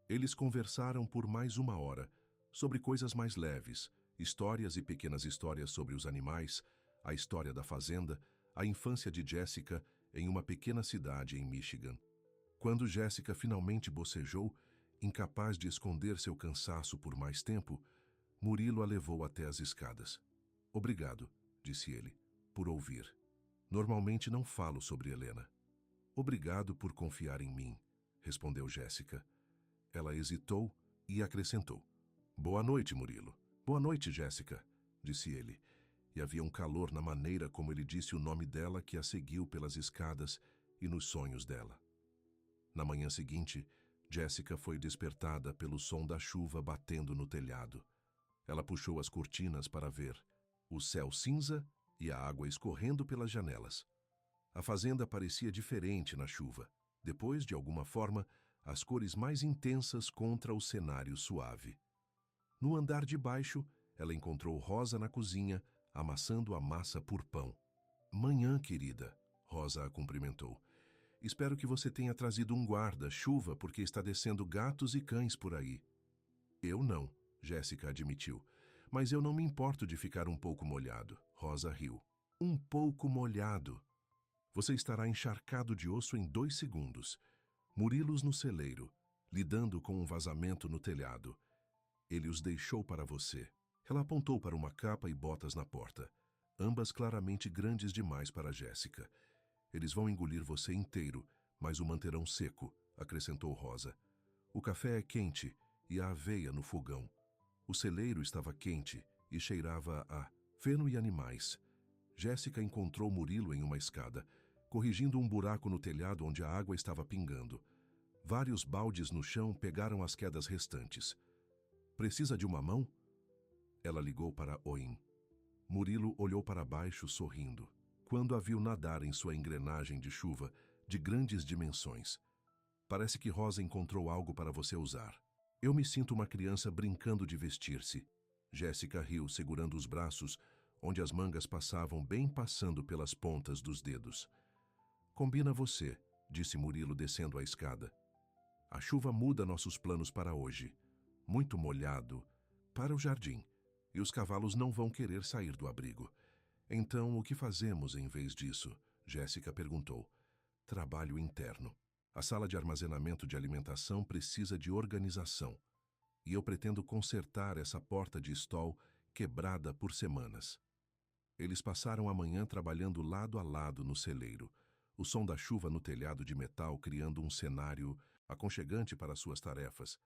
Eles conversaram por mais uma hora, sobre coisas mais leves, histórias e pequenas histórias sobre os animais, a história da fazenda, a infância de Jéssica em uma pequena cidade em Michigan. Quando Jéssica finalmente bocejou, incapaz de esconder seu cansaço por mais tempo, Murilo a levou até as escadas. Obrigado, disse ele, por ouvir. Normalmente não falo sobre Helena. Obrigado por confiar em mim, respondeu Jéssica. Ela hesitou e acrescentou. Boa noite, Murilo. Boa noite, Jéssica, disse ele, e havia um calor na maneira como ele disse o nome dela que a seguiu pelas escadas e nos sonhos dela. Na manhã seguinte, Jéssica foi despertada pelo som da chuva batendo no telhado. Ela puxou as cortinas para ver o céu cinza e a água escorrendo pelas janelas. A fazenda parecia diferente na chuva. Depois, de alguma forma, as cores mais intensas contra o cenário suave. No andar de baixo, ela encontrou Rosa na cozinha, amassando a massa por pão. Manhã, querida, Rosa a cumprimentou. Espero que você tenha trazido um guarda-chuva porque está descendo gatos e cães por aí. Eu não, Jéssica admitiu. Mas eu não me importo de ficar um pouco molhado. Rosa riu. Um pouco molhado. Você estará encharcado de osso em 2 segundos. Murilos no celeiro, lidando com um vazamento no telhado. Ele os deixou para você. Ela apontou para uma capa e botas na porta, ambas claramente grandes demais para Jéssica. Eles vão engolir você inteiro, mas o manterão seco, acrescentou Rosa. O café é quente e a aveia no fogão. O celeiro estava quente e cheirava a feno e animais. Jéssica encontrou Murilo em uma escada, corrigindo um buraco no telhado onde a água estava pingando. Vários baldes no chão pegaram as quedas restantes. Precisa de uma mão? Ela ligou para Oin. Murilo olhou para baixo, sorrindo, quando a viu nadar em sua engrenagem de chuva, de grandes dimensões. Parece que Rosa encontrou algo para você usar. Eu me sinto uma criança brincando de vestir-se. Jéssica riu, segurando os braços, onde as mangas passavam bem passando pelas pontas dos dedos. Combina você, disse Murilo descendo a escada. A chuva muda nossos planos para hoje. Muito molhado, para o jardim, e os cavalos não vão querer sair do abrigo. Então, o que fazemos em vez disso? Jéssica perguntou. Trabalho interno. A sala de armazenamento de alimentação precisa de organização. E eu pretendo consertar essa porta de stall quebrada por semanas. Eles passaram a manhã trabalhando lado a lado no celeiro, o som da chuva no telhado de metal criando um cenário aconchegante para suas tarefas.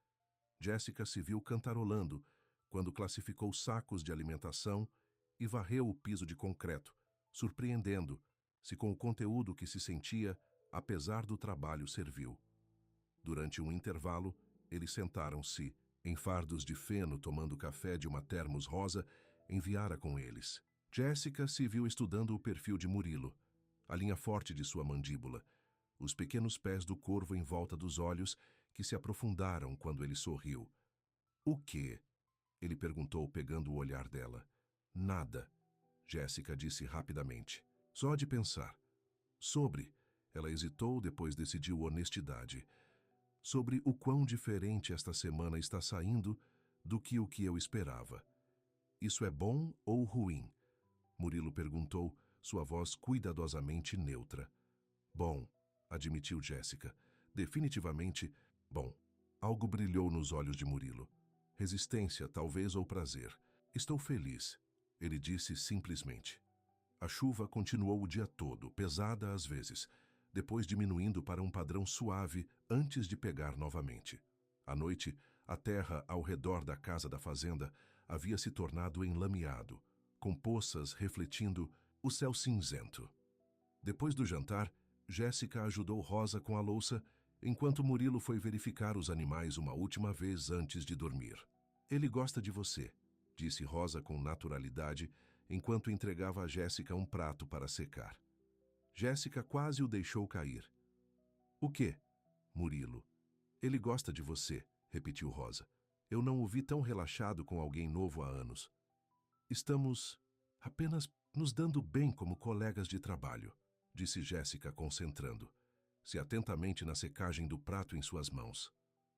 Jéssica se viu cantarolando quando classificou sacos de alimentação e varreu o piso de concreto, surpreendendo-se com o conteúdo que se sentia, apesar do trabalho servil. Durante um intervalo, eles sentaram-se, em fardos de feno tomando café de uma termos rosa, enviara com eles. Jéssica se viu estudando o perfil de Murilo, a linha forte de sua mandíbula, os pequenos pés do corvo em volta dos olhos que se aprofundaram quando ele sorriu. O quê? Ele perguntou, pegando o olhar dela. Nada, Jéssica disse rapidamente. Só de pensar. Sobre, ela hesitou, depois decidiu honestidade. Sobre o quão diferente esta semana está saindo do que o que eu esperava. Isso é bom ou ruim? Murilo perguntou, sua voz cuidadosamente neutra. Bom, admitiu Jéssica. Definitivamente, bom. Algo brilhou nos olhos de Murilo. Resistência, talvez, ou prazer. Estou feliz, ele disse simplesmente. A chuva continuou o dia todo, pesada às vezes, depois diminuindo para um padrão suave antes de pegar novamente. À noite, a terra ao redor da casa da fazenda havia se tornado enlameado, com poças refletindo o céu cinzento. Depois do jantar, Jéssica ajudou Rosa com a louça, enquanto Murilo foi verificar os animais uma última vez antes de dormir. Ele gosta de você, disse Rosa com naturalidade, enquanto entregava a Jéssica um prato para secar. Jéssica quase o deixou cair. O quê? Murilo. Ele gosta de você, repetiu Rosa. Eu não o vi tão relaxado com alguém novo há anos. Estamos apenas nos dando bem como colegas de trabalho, disse Jéssica concentrando, se atentamente na secagem do prato em suas mãos.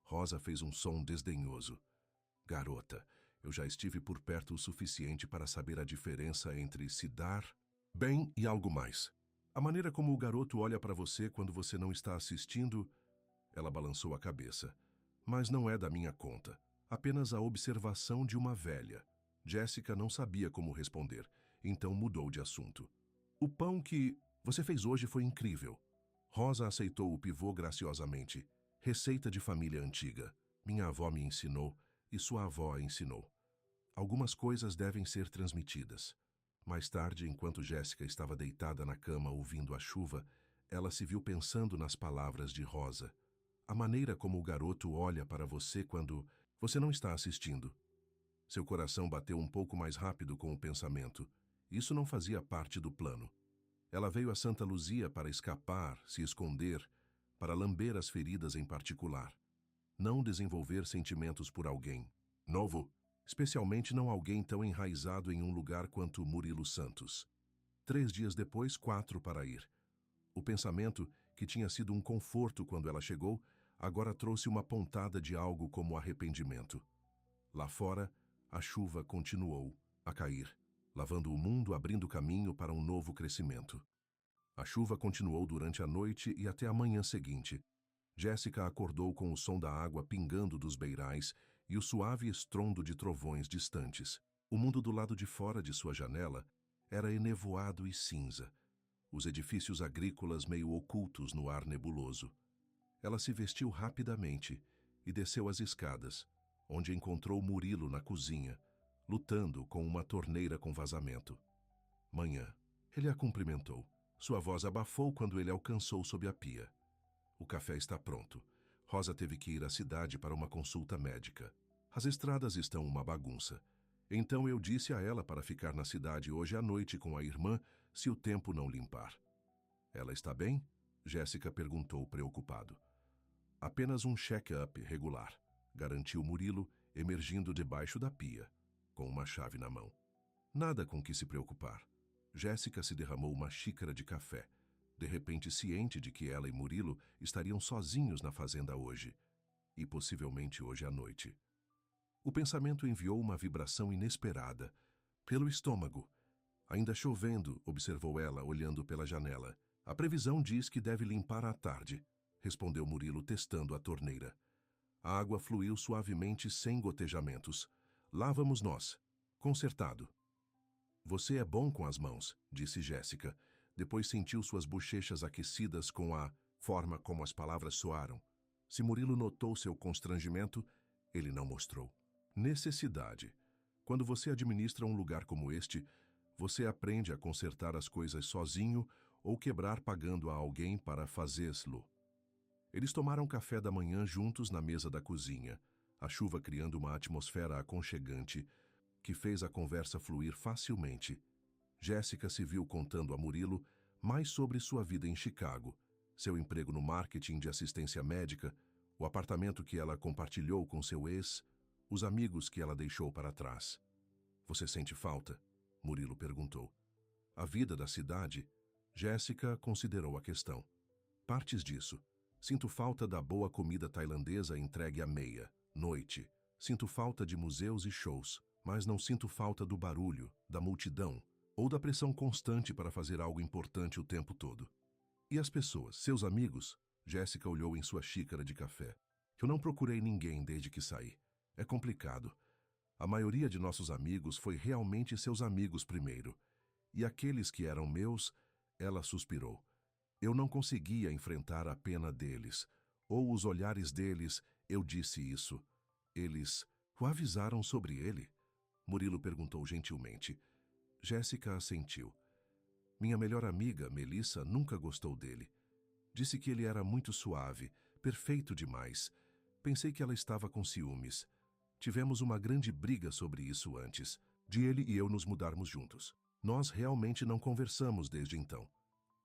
Rosa fez um som desdenhoso. Garota, eu já estive por perto o suficiente para saber a diferença entre se dar bem e algo mais. A maneira como o garoto olha para você quando você não está assistindo... Ela balançou a cabeça. Mas não é da minha conta. Apenas a observação de uma velha. Jéssica não sabia como responder, então mudou de assunto. O pão que você fez hoje foi incrível. Rosa aceitou o pivô graciosamente. Receita de família antiga. Minha avó me ensinou e sua avó ensinou. Algumas coisas devem ser transmitidas. Mais tarde, enquanto Jéssica estava deitada na cama ouvindo a chuva, ela se viu pensando nas palavras de Rosa. A maneira como o garoto olha para você quando você não está assistindo. Seu coração bateu um pouco mais rápido com o pensamento. Isso não fazia parte do plano. Ela veio a Santa Luzia para escapar, se esconder, para lamber as feridas em particular. Não desenvolver sentimentos por alguém novo, especialmente não alguém tão enraizado em um lugar quanto Murilo Santos. 3 dias depois, 4 para ir. O pensamento, que tinha sido um conforto quando ela chegou, agora trouxe uma pontada de algo como arrependimento. Lá fora, a chuva continuou a cair, lavando o mundo, abrindo caminho para um novo crescimento. A chuva continuou durante a noite e até a manhã seguinte. Jéssica acordou com o som da água pingando dos beirais e o suave estrondo de trovões distantes. O mundo do lado de fora de sua janela era enevoado e cinza, os edifícios agrícolas meio ocultos no ar nebuloso. Ela se vestiu rapidamente e desceu as escadas, onde encontrou Murilo na cozinha, lutando com uma torneira com vazamento. Manhã. Ele a cumprimentou. Sua voz abafou quando ele alcançou sob a pia. O café está pronto. Rosa teve que ir à cidade para uma consulta médica. As estradas estão uma bagunça. Então eu disse a ela para ficar na cidade hoje à noite com a irmã se o tempo não limpar. Ela está bem? Jéssica perguntou preocupado. Apenas um check-up regular, garantiu Murilo, emergindo debaixo da pia, com uma chave na mão. Nada com que se preocupar. Jéssica se derramou uma xícara de café, de repente ciente de que ela e Murilo estariam sozinhos na fazenda hoje, e possivelmente hoje à noite. O pensamento enviou uma vibração inesperada, pelo estômago, Ainda chovendo, observou ela, olhando pela janela. A previsão diz que deve limpar à tarde, respondeu Murilo, testando a torneira. A água fluiu suavemente, sem gotejamentos. Lá vamos nós. Consertado. Você é bom com as mãos, disse Jéssica. Depois sentiu suas bochechas aquecidas com a forma como as palavras soaram. Se Murilo notou seu constrangimento, ele não mostrou. Necessidade. Quando você administra um lugar como este, você aprende a consertar as coisas sozinho ou quebrar pagando a alguém para fazê-lo. Eles tomaram café da manhã juntos na mesa da cozinha, a chuva criando uma atmosfera aconchegante que fez a conversa fluir facilmente. Jéssica se viu contando a Murilo mais sobre sua vida em Chicago, seu emprego no marketing de assistência médica, o apartamento que ela compartilhou com seu ex, os amigos que ela deixou para trás. Você sente falta? Murilo perguntou. A vida da cidade? Jéssica considerou a questão. Partes disso. Sinto falta da boa comida tailandesa entregue à meia-noite. Sinto falta de museus e shows, mas não sinto falta do barulho, da multidão, ou da pressão constante para fazer algo importante o tempo todo. E as pessoas, seus amigos? Jéssica olhou em sua xícara de café. Eu não procurei ninguém desde que saí. É complicado. A maioria de nossos amigos foi realmente seus amigos primeiro. E aqueles que eram meus, ela suspirou. Eu não conseguia enfrentar a pena deles, ou os olhares deles, eu disse isso. Eles o avisaram sobre ele? Murilo perguntou gentilmente. Jéssica assentiu. Minha melhor amiga, Melissa, nunca gostou dele. Disse que ele era muito suave, perfeito demais. Pensei que ela estava com ciúmes. Tivemos uma grande briga sobre isso antes, de ele e eu nos mudarmos juntos. Nós realmente não conversamos desde então.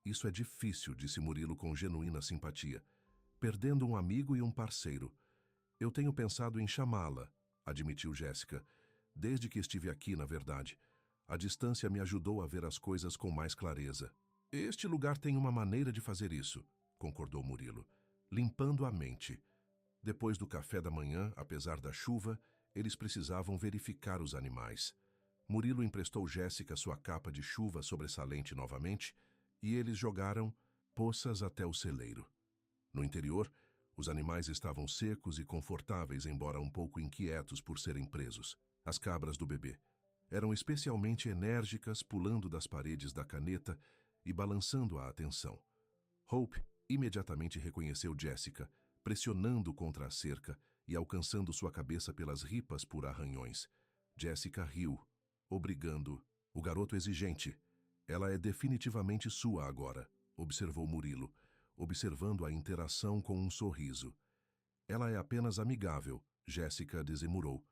Isso é difícil, disse Murilo com genuína simpatia. Perdendo um amigo e um parceiro. Eu tenho pensado em chamá-la, admitiu Jéssica. Desde que estive aqui, na verdade. A distância me ajudou a ver as coisas com mais clareza. Este lugar tem uma maneira de fazer isso, concordou Murilo, limpando a mente. Depois do café da manhã, apesar da chuva, eles precisavam verificar os animais. Murilo emprestou Jéssica sua capa de chuva sobressalente novamente e eles jogaram poças até o celeiro. No interior, os animais estavam secos e confortáveis, embora um pouco inquietos por serem presos. As cabras do bebê eram especialmente enérgicas, pulando das paredes da caneta e balançando a atenção. Hope imediatamente reconheceu Jéssica, pressionando contra a cerca e alcançando sua cabeça pelas ripas por arranhões. Jéssica riu, obrigando. O garoto exigente. Ela é definitivamente sua agora, observou Murilo, observando a interação com um sorriso. Ela é apenas amigável, Jéssica desemurou.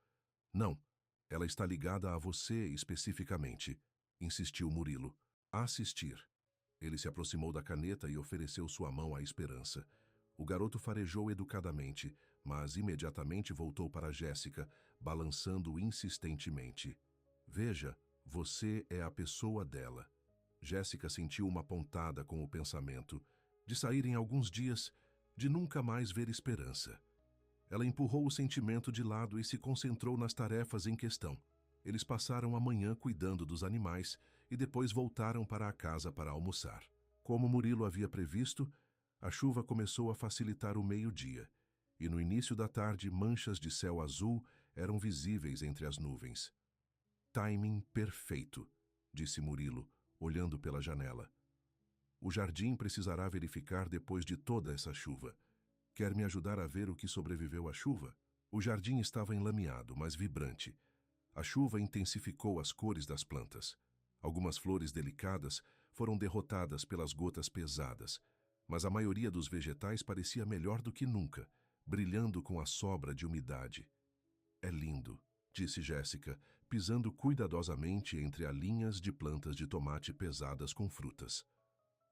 Não, ela está ligada a você especificamente, insistiu Murilo. Assistir. Ele se aproximou da caneta e ofereceu sua mão à Esperança. O garoto farejou educadamente, mas imediatamente voltou para Jéssica, balançando insistentemente. Veja, você é a pessoa dela. Jéssica sentiu uma pontada com o pensamento de sair em alguns dias, de nunca mais ver Esperança. Ela empurrou o sentimento de lado e se concentrou nas tarefas em questão. Eles passaram a manhã cuidando dos animais e depois voltaram para a casa para almoçar. Como Murilo havia previsto, a chuva começou a facilitar o meio-dia, e no início da tarde manchas de céu azul eram visíveis entre as nuvens. Timing perfeito, disse Murilo, olhando pela janela. O jardim precisará verificar depois de toda essa chuva. Quer me ajudar a ver o que sobreviveu à chuva? O jardim estava enlameado, mas vibrante. A chuva intensificou as cores das plantas. Algumas flores delicadas foram derrotadas pelas gotas pesadas, mas a maioria dos vegetais parecia melhor do que nunca, brilhando com a sobra de umidade. É lindo, disse Jéssica, pisando cuidadosamente entre as linhas de plantas de tomate pesadas com frutas.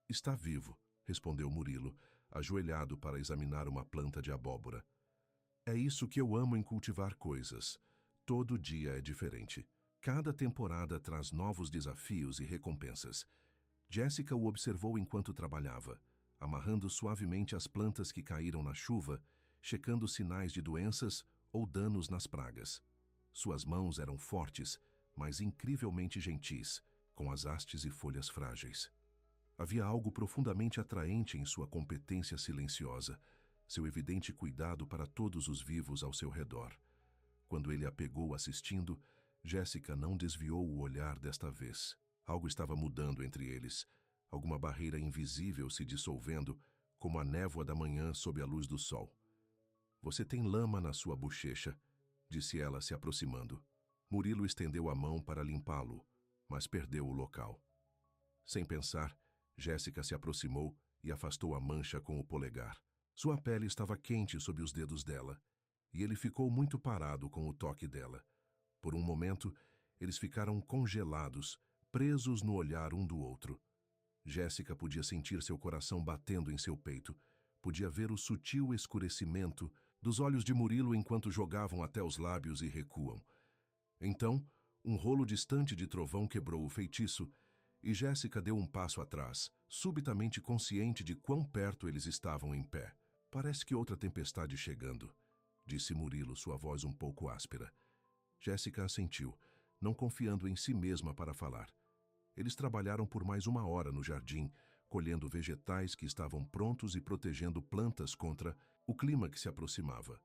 Está vivo, respondeu Murilo, ajoelhado para examinar uma planta de abóbora. É isso que eu amo em cultivar coisas. Todo dia é diferente. Cada temporada traz novos desafios e recompensas. Jéssica o observou enquanto trabalhava, amarrando suavemente as plantas que caíram na chuva, checando sinais de doenças ou danos nas pragas. Suas mãos eram fortes, mas incrivelmente gentis, com as hastes e folhas frágeis. Havia algo profundamente atraente em sua competência silenciosa, seu evidente cuidado para todos os vivos ao seu redor. Quando ele a pegou assistindo, Jéssica não desviou o olhar desta vez. Algo estava mudando entre eles, alguma barreira invisível se dissolvendo, como a névoa da manhã sob a luz do sol. "Você tem lama na sua bochecha", disse ela, se aproximando. Murilo estendeu a mão para limpá-lo, mas perdeu o local. Sem pensar, Jéssica se aproximou e afastou a mancha com o polegar. Sua pele estava quente sob os dedos dela, e ele ficou muito parado com o toque dela. Por um momento, eles ficaram congelados, presos no olhar um do outro. Jéssica podia sentir seu coração batendo em seu peito, podia ver o sutil escurecimento dos olhos de Murilo enquanto jogavam até os lábios e recuam. Então, um rolo distante de trovão quebrou o feitiço, e Jéssica deu um passo atrás, subitamente consciente de quão perto eles estavam em pé. "Parece que outra tempestade chegando", disse Murilo, sua voz um pouco áspera. Jéssica assentiu, não confiando em si mesma para falar. Eles trabalharam por mais 1 hora no jardim, colhendo vegetais que estavam prontos e protegendo plantas contra o clima que se aproximava.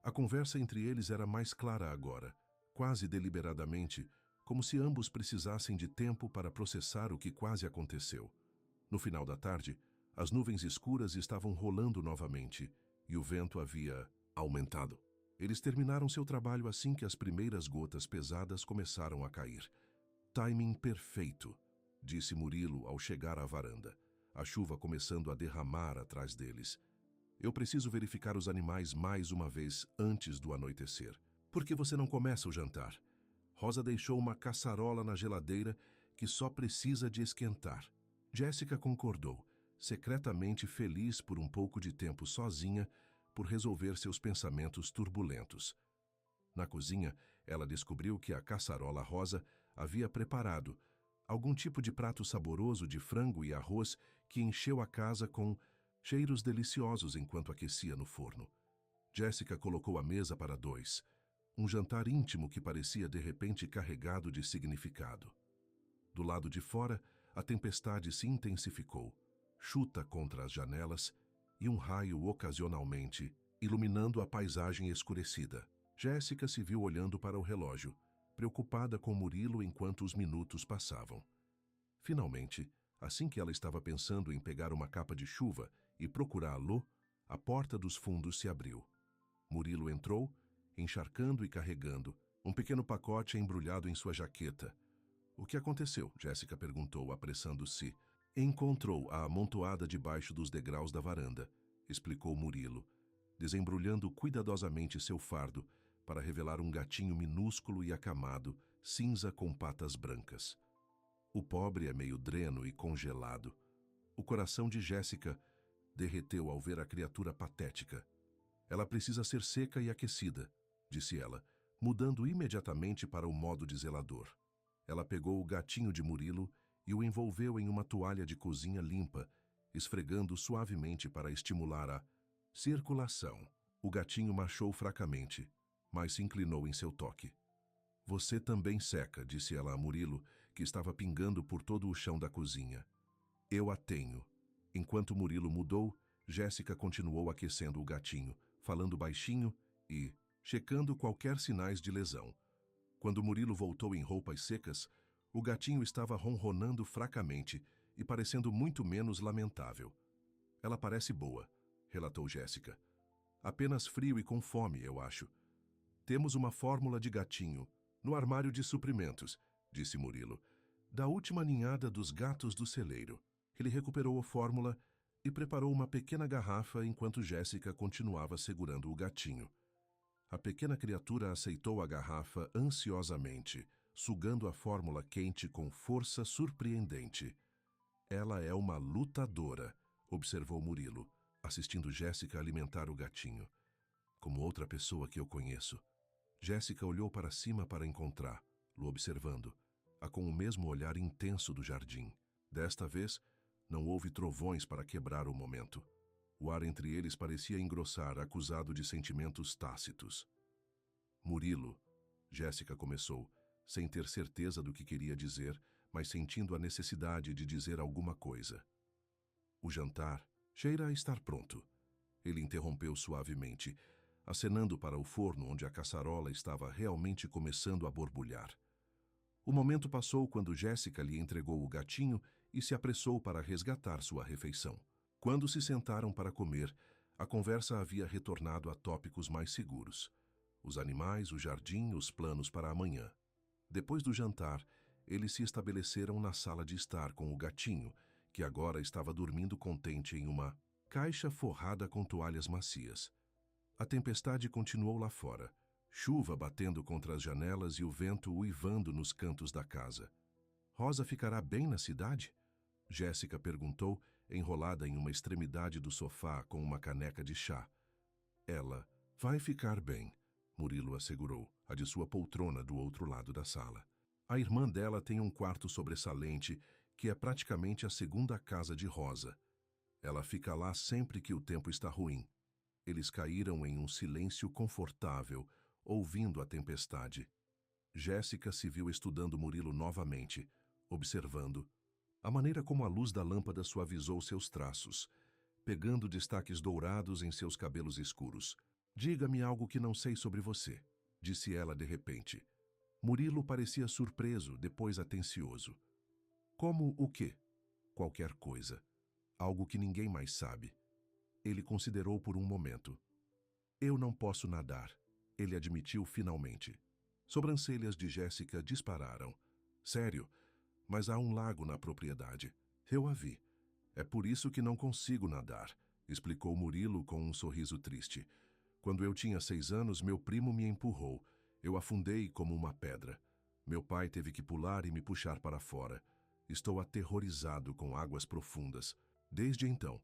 A conversa entre eles era mais clara agora, quase deliberadamente, como se ambos precisassem de tempo para processar o que quase aconteceu. No final da tarde, as nuvens escuras estavam rolando novamente e o vento havia aumentado. Eles terminaram seu trabalho assim que as primeiras gotas pesadas começaram a cair. "Timing perfeito", disse Murilo ao chegar à varanda, a chuva começando a derramar atrás deles. "Eu preciso verificar os animais mais uma vez antes do anoitecer. Por que você não começa o jantar? Rosa deixou uma caçarola na geladeira que só precisa de esquentar." Jéssica concordou, secretamente feliz por um pouco de tempo sozinha, por resolver seus pensamentos turbulentos. Na cozinha, ela descobriu que a caçarola Rosa havia preparado algum tipo de prato saboroso de frango e arroz que encheu a casa com cheiros deliciosos enquanto aquecia no forno. Jéssica colocou a mesa para 2, um jantar íntimo que parecia de repente carregado de significado. Do lado de fora, a tempestade se intensificou, chuta contra as janelas e um raio ocasionalmente, iluminando a paisagem escurecida. Jéssica se viu olhando para o relógio, preocupada com Murilo enquanto os minutos passavam. Finalmente, assim que ela estava pensando em pegar uma capa de chuva e procurá-lo, a porta dos fundos se abriu. Murilo entrou, encharcando e carregando um pequeno pacote embrulhado em sua jaqueta. "O que aconteceu?", Jéssica perguntou, apressando-se. "Encontrou-a amontoada debaixo dos degraus da varanda", explicou Murilo, desembrulhando cuidadosamente seu fardo para revelar um gatinho minúsculo e acamado, cinza com patas brancas. "O pobre é meio dreno e congelado." O coração de Jéssica derreteu ao ver a criatura patética. "Ela precisa ser seca e aquecida", disse ela, mudando imediatamente para o modo de zelador. Ela pegou o gatinho de Murilo e o envolveu em uma toalha de cozinha limpa, esfregando suavemente para estimular a circulação. O gatinho marchou fracamente, mas se inclinou em seu toque. "Você também seca", disse ela a Murilo, que estava pingando por todo o chão da cozinha. "Eu a tenho." Enquanto Murilo mudou, Jéssica continuou aquecendo o gatinho, falando baixinho e checando qualquer sinais de lesão. Quando Murilo voltou em roupas secas, o gatinho estava ronronando fracamente e parecendo muito menos lamentável. "Ela parece boa", relatou Jéssica. "Apenas frio e com fome, eu acho." "Temos uma fórmula de gatinho no armário de suprimentos", disse Murilo, "da última ninhada dos gatos do celeiro." Ele recuperou a fórmula e preparou uma pequena garrafa enquanto Jéssica continuava segurando o gatinho. A pequena criatura aceitou a garrafa ansiosamente, sugando a fórmula quente com força surpreendente. "Ela é uma lutadora", observou Murilo, assistindo Jéssica alimentar o gatinho. "Como outra pessoa que eu conheço." Jéssica olhou para cima para encontrá-lo observando, com o mesmo olhar intenso do jardim. Desta vez, não houve trovões para quebrar o momento. O ar entre eles parecia engrossar, acusado de sentimentos tácitos. "Murilo", Jéssica começou, sem ter certeza do que queria dizer, mas sentindo a necessidade de dizer alguma coisa. O jantar cheira a estar pronto. Ele interrompeu suavemente, acenando para o forno onde a caçarola estava realmente começando a borbulhar. O momento passou quando Jéssica lhe entregou o gatinho e se apressou para resgatar sua refeição. Quando se sentaram para comer, a conversa havia retornado a tópicos mais seguros. Os animais, o jardim, os planos para amanhã. Depois do jantar, eles se estabeleceram na sala de estar com o gatinho, que agora estava dormindo contente em uma caixa forrada com toalhas macias. A tempestade continuou lá fora, chuva batendo contra as janelas e o vento uivando nos cantos da casa. Rosa ficará bem na cidade? Jéssica perguntou, enrolada em uma extremidade do sofá com uma caneca de chá. Ela vai ficar bem, Murilo assegurou, a de sua poltrona do outro lado da sala. A irmã dela tem um quarto sobressalente, que é praticamente a segunda casa de Rosa. Ela fica lá sempre que o tempo está ruim. Eles caíram em um silêncio confortável, ouvindo a tempestade. Jéssica se viu estudando Murilo novamente, observando a maneira como a luz da lâmpada suavizou seus traços, pegando destaques dourados em seus cabelos escuros. Diga-me algo que não sei sobre você, disse ela de repente. Murilo parecia surpreso, depois atencioso. Como o quê? Qualquer coisa. Algo que ninguém mais sabe. Ele considerou por um momento. Eu não posso nadar, ele admitiu finalmente. Sobrancelhas de Jéssica dispararam. Sério? Mas há um lago na propriedade. Eu a vi. É por isso que não consigo nadar, explicou Murilo com um sorriso triste. Quando eu tinha 6 anos, meu primo me empurrou. Eu afundei como uma pedra. Meu pai teve que pular e me puxar para fora. Estou aterrorizado com águas profundas. Desde então,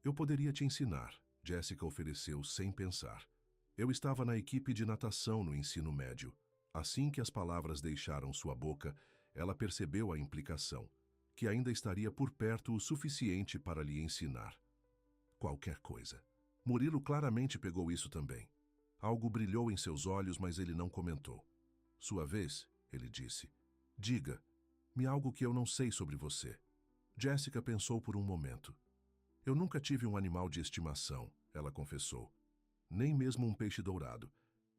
eu poderia te ensinar, Jéssica ofereceu sem pensar. Eu estava na equipe de natação no ensino médio. Assim que as palavras deixaram sua boca, ela percebeu a implicação, que ainda estaria por perto o suficiente para lhe ensinar. Qualquer coisa. Murilo claramente pegou isso também. Algo brilhou em seus olhos, mas ele não comentou. Sua vez, ele disse. Diga-me algo que eu não sei sobre você. Jéssica pensou por um momento. Eu nunca tive um animal de estimação, ela confessou. Nem mesmo um peixe dourado.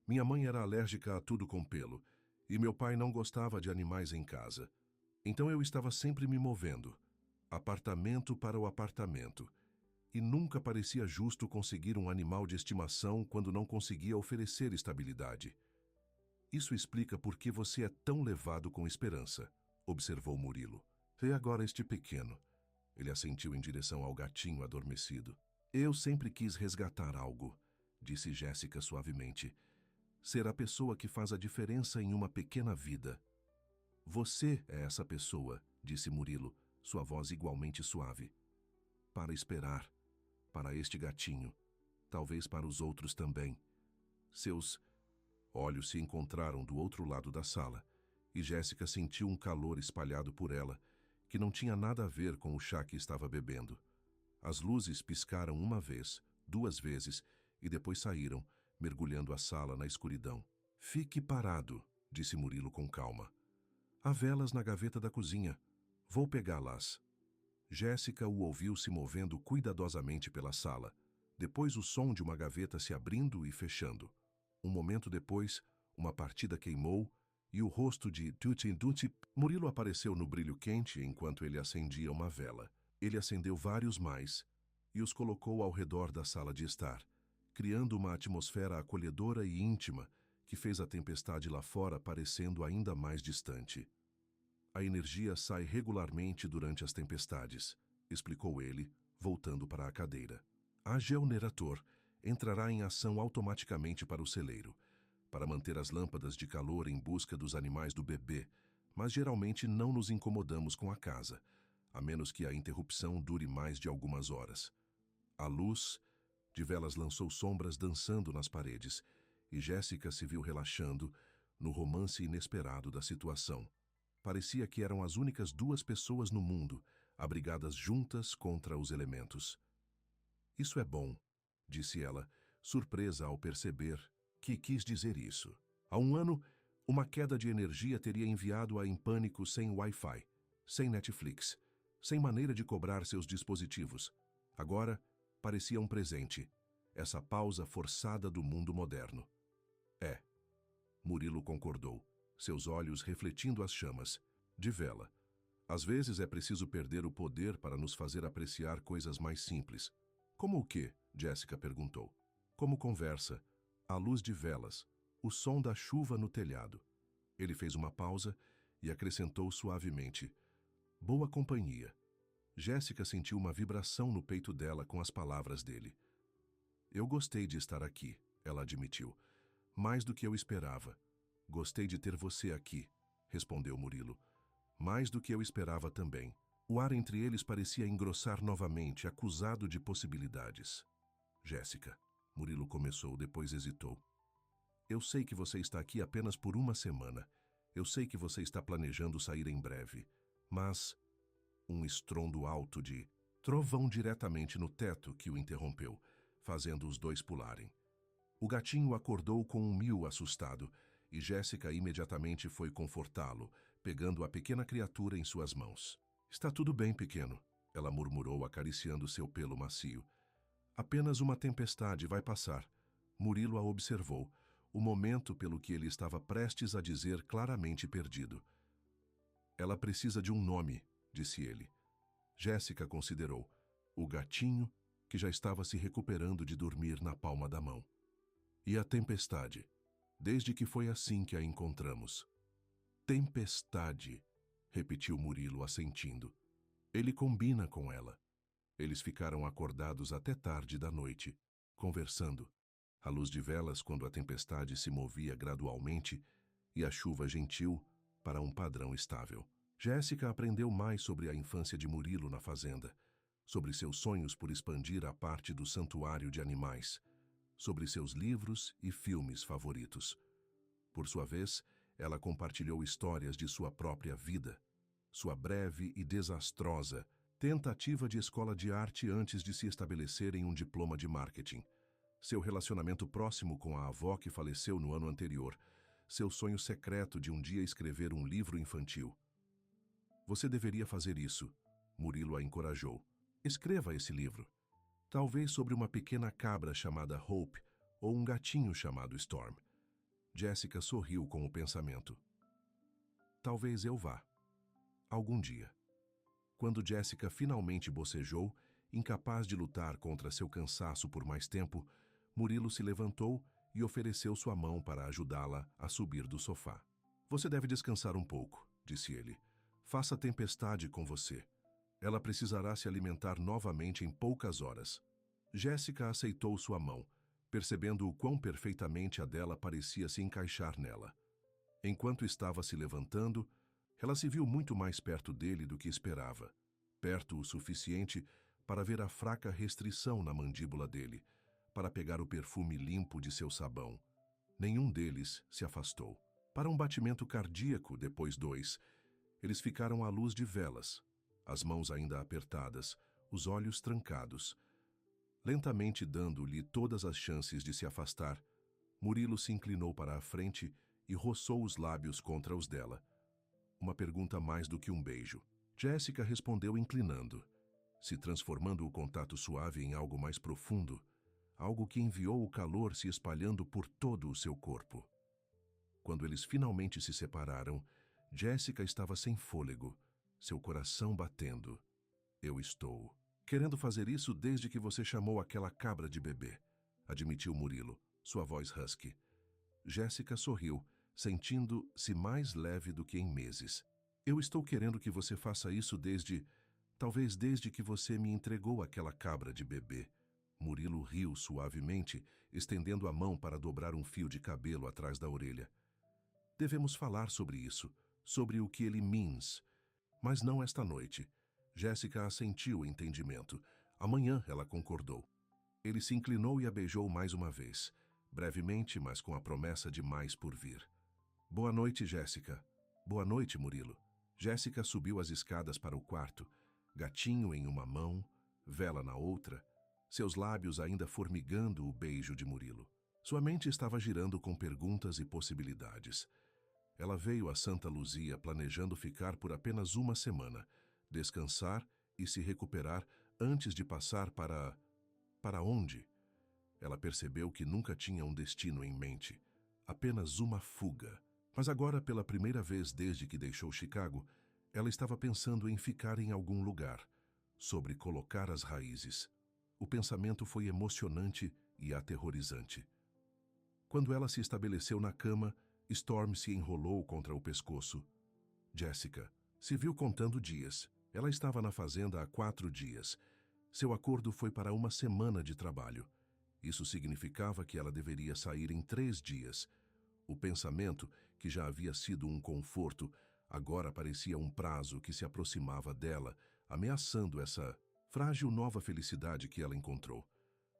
Minha mãe era alérgica a tudo com pelo, e meu pai não gostava de animais em casa. Então eu estava sempre me movendo, apartamento para o apartamento, e nunca parecia justo conseguir um animal de estimação quando não conseguia oferecer estabilidade. Isso explica por que você é tão levado com esperança, observou Murilo. Vê agora este pequeno. Ele assentiu em direção ao gatinho adormecido. Eu sempre quis resgatar algo, disse Jéssica suavemente. Ser a pessoa que faz a diferença em uma pequena vida. Você é essa pessoa, disse Murilo, sua voz igualmente suave. Para esperar, para este gatinho, talvez para os outros também. Seus olhos se encontraram do outro lado da sala, e Jéssica sentiu um calor espalhado por ela, que não tinha nada a ver com o chá que estava bebendo. As luzes piscaram uma vez, 2 vezes, e depois saíram, mergulhando a sala na escuridão. Fique parado, disse Murilo com calma. Há velas na gaveta da cozinha. Vou pegá-las. Jéssica o ouviu se movendo cuidadosamente pela sala. Depois o som de uma gaveta se abrindo e fechando. Um momento depois, uma partida queimou e o rosto de Tutti Murilo apareceu no brilho quente enquanto ele acendia uma vela. Ele acendeu vários mais e os colocou ao redor da sala de estar, criando uma atmosfera acolhedora e íntima que fez a tempestade lá fora parecendo ainda mais distante. A energia sai regularmente durante as tempestades, explicou ele, voltando para a cadeira. A geonerator entrará em ação automaticamente para o celeiro, para manter as lâmpadas de calor em busca dos animais do bebê, mas geralmente não nos incomodamos com a casa, a menos que a interrupção dure mais de algumas horas. A luz de velas lançou sombras dançando nas paredes, e Jéssica se viu relaxando no romance inesperado da situação. Parecia que eram as únicas 2 pessoas no mundo, abrigadas juntas contra os elementos. Isso é bom, disse ela, surpresa ao perceber que quis dizer isso. Há um ano, uma queda de energia teria enviado-a em pânico sem Wi-Fi. sem Netflix, sem maneira de cobrar seus dispositivos. Agora, parecia um presente, essa pausa forçada do mundo moderno. É, Murilo concordou, seus olhos refletindo as chamas, de vela. Às vezes é preciso perder o poder para nos fazer apreciar coisas mais simples. Como o quê? Jéssica perguntou. Como conversa, a luz de velas, o som da chuva no telhado. Ele fez uma pausa e acrescentou suavemente. Boa companhia. Jéssica sentiu uma vibração no peito dela com as palavras dele. Eu gostei de estar aqui, ela admitiu. Mais do que eu esperava. Gostei de ter você aqui, respondeu Murilo. Mais do que eu esperava também. O ar entre eles parecia engrossar novamente, acusado de possibilidades. Jéssica, Murilo começou, depois hesitou. Eu sei que você está aqui apenas por uma semana. Eu sei que você está planejando sair em breve. Mas... Um estrondo alto de trovão diretamente no teto que o interrompeu, fazendo os dois pularem. O gatinho acordou com um miu assustado, e Jéssica imediatamente foi confortá-lo, pegando a pequena criatura em suas mãos. Está tudo bem, pequeno, ela murmurou, acariciando seu pelo macio. Apenas uma tempestade vai passar. Murilo a observou, o momento pelo que ele estava prestes a dizer claramente perdido. Ela precisa de um nome, disse ele. Jéssica considerou. O gatinho, que já estava se recuperando de dormir na palma da mão. E a tempestade, desde que foi assim que a encontramos. Tempestade, repetiu Murilo, assentindo. Ele combina com ela. Eles ficaram acordados até tarde da noite, conversando, à luz de velas quando a tempestade se movia gradualmente e a chuva gentil para um padrão estável. Jéssica aprendeu mais sobre a infância de Murilo na fazenda, sobre seus sonhos por expandir a parte do santuário de animais, sobre seus livros e filmes favoritos. Por sua vez, ela compartilhou histórias de sua própria vida, sua breve e desastrosa tentativa de escola de arte antes de se estabelecer em um diploma de marketing, seu relacionamento próximo com a avó que faleceu no ano anterior, seu sonho secreto de um dia escrever um livro infantil. Você deveria fazer isso, Murilo a encorajou. Escreva esse livro. Talvez sobre uma pequena cabra chamada Hope ou um gatinho chamado Storm. Jéssica sorriu com o pensamento. Talvez eu vá. Algum dia. Quando Jéssica finalmente bocejou, incapaz de lutar contra seu cansaço por mais tempo, Murilo se levantou e ofereceu sua mão para ajudá-la a subir do sofá. Você deve descansar um pouco, disse ele. Faça tempestade com você. Ela precisará se alimentar novamente em poucas horas. Jéssica aceitou sua mão, percebendo o quão perfeitamente a dela parecia se encaixar nela. Enquanto estava se levantando, ela se viu muito mais perto dele do que esperava, perto o suficiente para ver a fraca restrição na mandíbula dele, para pegar o perfume limpo de seu sabão. Nenhum deles se afastou. Para um batimento cardíaco, depois dois, eles ficaram à luz de velas, as mãos ainda apertadas, os olhos trancados. Lentamente dando-lhe todas as chances de se afastar, Murilo se inclinou para a frente e roçou os lábios contra os dela. Uma pergunta mais do que um beijo. Jéssica respondeu inclinando, se transformando o contato suave em algo mais profundo, algo que enviou o calor se espalhando por todo o seu corpo. Quando eles finalmente se separaram, Jéssica estava sem fôlego, seu coração batendo. Eu estou querendo fazer isso desde que você chamou aquela cabra de bebê, admitiu Murilo, sua voz husky. Jéssica sorriu, sentindo-se mais leve do que em meses. Eu estou querendo que você faça isso talvez desde que você me entregou aquela cabra de bebê. Murilo riu suavemente, estendendo a mão para dobrar um fio de cabelo atrás da orelha. Devemos falar sobre isso, sobre o que ele means. Mas não esta noite. Jéssica assentiu o entendimento. Amanhã ela concordou. Ele se inclinou e a beijou mais uma vez, brevemente, mas com a promessa de mais por vir. Boa noite, Jéssica. Boa noite, Murilo. Jéssica subiu as escadas para o quarto, gatinho em uma mão, vela na outra, seus lábios ainda formigando o beijo de Murilo. Sua mente estava girando com perguntas e possibilidades. Ela veio a Santa Luzia planejando ficar por apenas uma semana, descansar e se recuperar antes de passar para... Para onde? Ela percebeu que nunca tinha um destino em mente, apenas uma fuga. Mas agora, pela primeira vez desde que deixou Chicago, ela estava pensando em ficar em algum lugar, sobre colocar as raízes. O pensamento foi emocionante e aterrorizante. Quando ela se estabeleceu na cama, Storm se enrolou contra o pescoço. Jessica se viu contando dias. Ela estava na fazenda há 4 dias. Seu acordo foi para uma semana de trabalho. Isso significava que ela deveria sair em 3 dias. O pensamento, que já havia sido um conforto, agora parecia um prazo que se aproximava dela, ameaçando essa frágil nova felicidade que ela encontrou.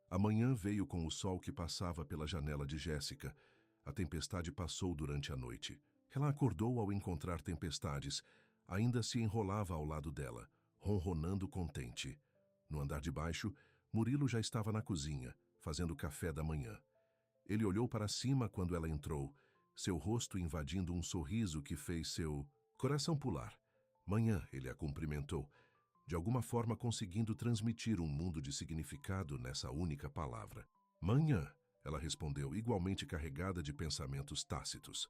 A manhã veio com o sol que passava pela janela de Jessica. A tempestade passou durante a noite. Ela acordou ao encontrar tempestades. Ainda se enrolava ao lado dela, ronronando contente. No andar de baixo, Murilo já estava na cozinha, fazendo café da manhã. Ele olhou para cima quando ela entrou, seu rosto invadindo um sorriso que fez seu coração pular. Manhã, ele a cumprimentou, de alguma forma conseguindo transmitir um mundo de significado nessa única palavra. Manhã, ela respondeu, igualmente carregada de pensamentos tácitos.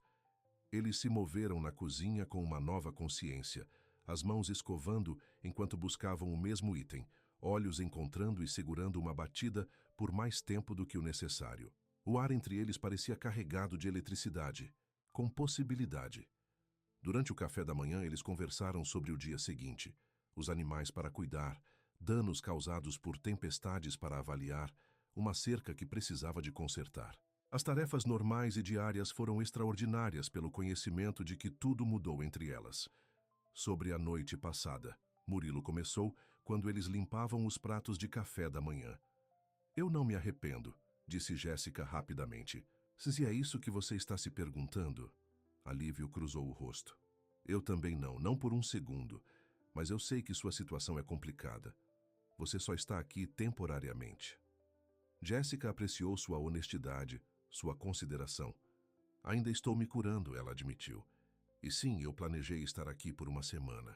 Eles se moveram na cozinha com uma nova consciência, as mãos escovando enquanto buscavam o mesmo item, olhos encontrando e segurando uma batida por mais tempo do que o necessário. O ar entre eles parecia carregado de eletricidade, com possibilidade. Durante o café da manhã, eles conversaram sobre o dia seguinte, os animais para cuidar, danos causados por tempestades para avaliar, uma cerca que precisava de consertar. As tarefas normais e diárias foram extraordinárias pelo conhecimento de que tudo mudou entre elas. Sobre a noite passada, Murilo começou quando eles limpavam os pratos de café da manhã. Eu não me arrependo, disse Jessica rapidamente. Se é isso que você está se perguntando... Alívio cruzou o rosto. Eu também não, não por um segundo, mas eu sei que sua situação é complicada. Você só está aqui temporariamente. Jessica apreciou sua honestidade, sua consideração. Ainda estou me curando, ela admitiu. E sim, eu planejei estar aqui por uma semana.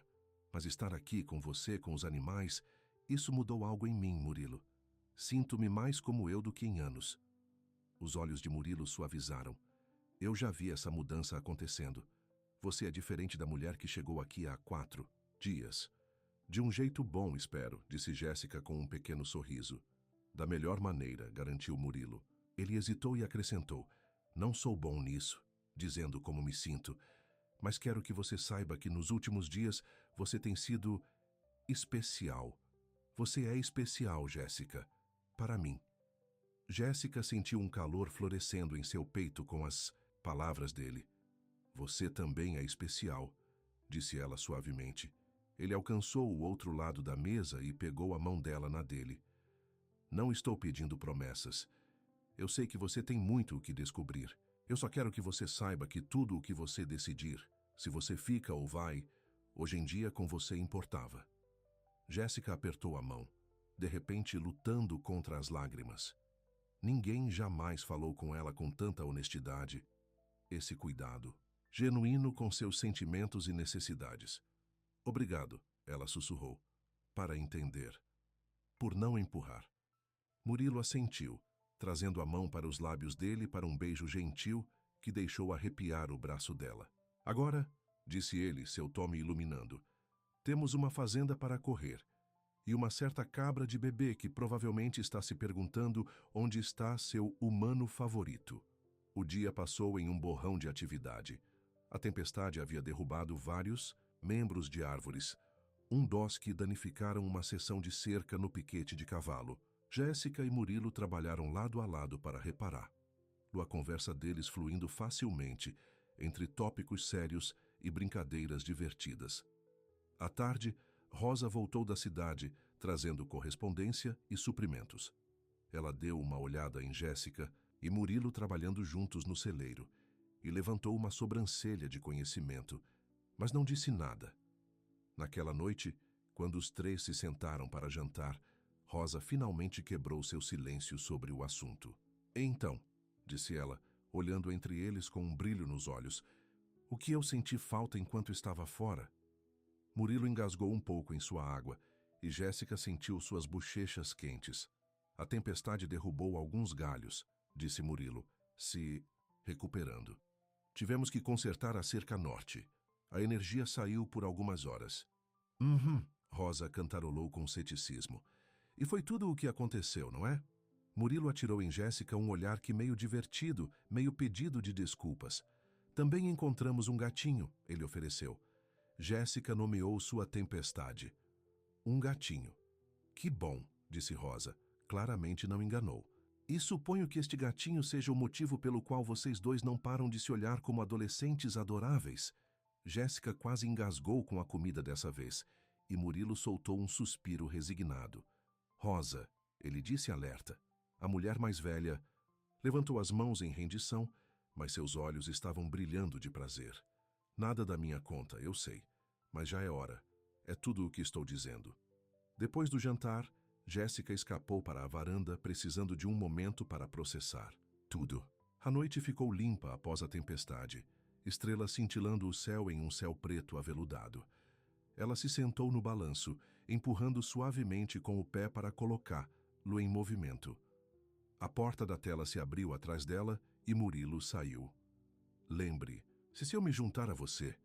Mas estar aqui com você, com os animais, isso mudou algo em mim, Murilo. Sinto-me mais como eu do que em anos. Os olhos de Murilo suavizaram. Eu já vi essa mudança acontecendo. Você é diferente da mulher que chegou aqui há 4 dias. De um jeito bom, espero, disse Jessica com um pequeno sorriso. Da melhor maneira, garantiu Murilo. Ele hesitou e acrescentou. Não sou bom nisso, dizendo como me sinto, mas quero que você saiba que nos últimos dias você tem sido especial. Você é especial, Jessica, para mim. Jessica sentiu um calor florescendo em seu peito com as palavras dele. Você também é especial, disse ela suavemente. Ele alcançou o outro lado da mesa e pegou a mão dela na dele. Não estou pedindo promessas. Eu sei que você tem muito o que descobrir. Eu só quero que você saiba que tudo o que você decidir, se você fica ou vai, hoje em dia com você importava. Jessica apertou a mão, de repente lutando contra as lágrimas. Ninguém jamais falou com ela com tanta honestidade, esse cuidado, genuíno com seus sentimentos e necessidades. Obrigado, ela sussurrou, para entender, por não empurrar. Murilo assentiu, trazendo a mão para os lábios dele para um beijo gentil que deixou arrepiar o braço dela. Agora, disse ele, seu tome iluminando, temos uma fazenda para correr e uma certa cabra de bebê que provavelmente está se perguntando onde está seu humano favorito. O dia passou em um borrão de atividade. A tempestade havia derrubado vários membros de árvores. Dos que danificaram uma seção de cerca no piquete de cavalo. Jessica e Murilo trabalharam lado a lado para reparar. A conversa deles fluindo facilmente, entre tópicos sérios e brincadeiras divertidas. À tarde, Rosa voltou da cidade, trazendo correspondência e suprimentos. Ela deu uma olhada em Jessica e Murilo trabalhando juntos no celeiro, e levantou uma sobrancelha de conhecimento, mas não disse nada. Naquela noite, quando os 3 se sentaram para jantar, Rosa finalmente quebrou seu silêncio sobre o assunto. Então, disse ela, olhando entre eles com um brilho nos olhos, O que eu senti falta enquanto estava fora? Murilo engasgou um pouco em sua água e Jéssica sentiu suas bochechas quentes. A tempestade derrubou alguns galhos, disse Murilo, se recuperando. Tivemos que consertar a cerca norte. A energia saiu por algumas horas. Rosa cantarolou com ceticismo. E foi tudo o que aconteceu, não é? Murilo atirou em Jéssica um olhar que meio divertido, meio pedido de desculpas. Também encontramos um gatinho, ele ofereceu. Jéssica nomeou sua tempestade. Um gatinho. Que bom, disse Rosa. Claramente não enganou. E suponho que este gatinho seja o motivo pelo qual vocês dois não param de se olhar como adolescentes adoráveis. Jéssica quase engasgou com a comida dessa vez, e Murilo soltou um suspiro resignado. Rosa, ele disse alerta. A mulher mais velha levantou as mãos em rendição, mas seus olhos estavam brilhando de prazer. Nada da minha conta, eu sei, mas já é hora. É tudo o que estou dizendo. Depois do jantar, Jéssica escapou para a varanda, precisando de um momento para processar tudo. A noite ficou limpa após a tempestade, estrelas cintilando o céu em um céu preto aveludado. Ela se sentou no balanço, empurrando suavemente com o pé para colocá-lo em movimento. A porta da tela se abriu atrás dela e Murilo saiu. Lembre, se eu me juntar a você...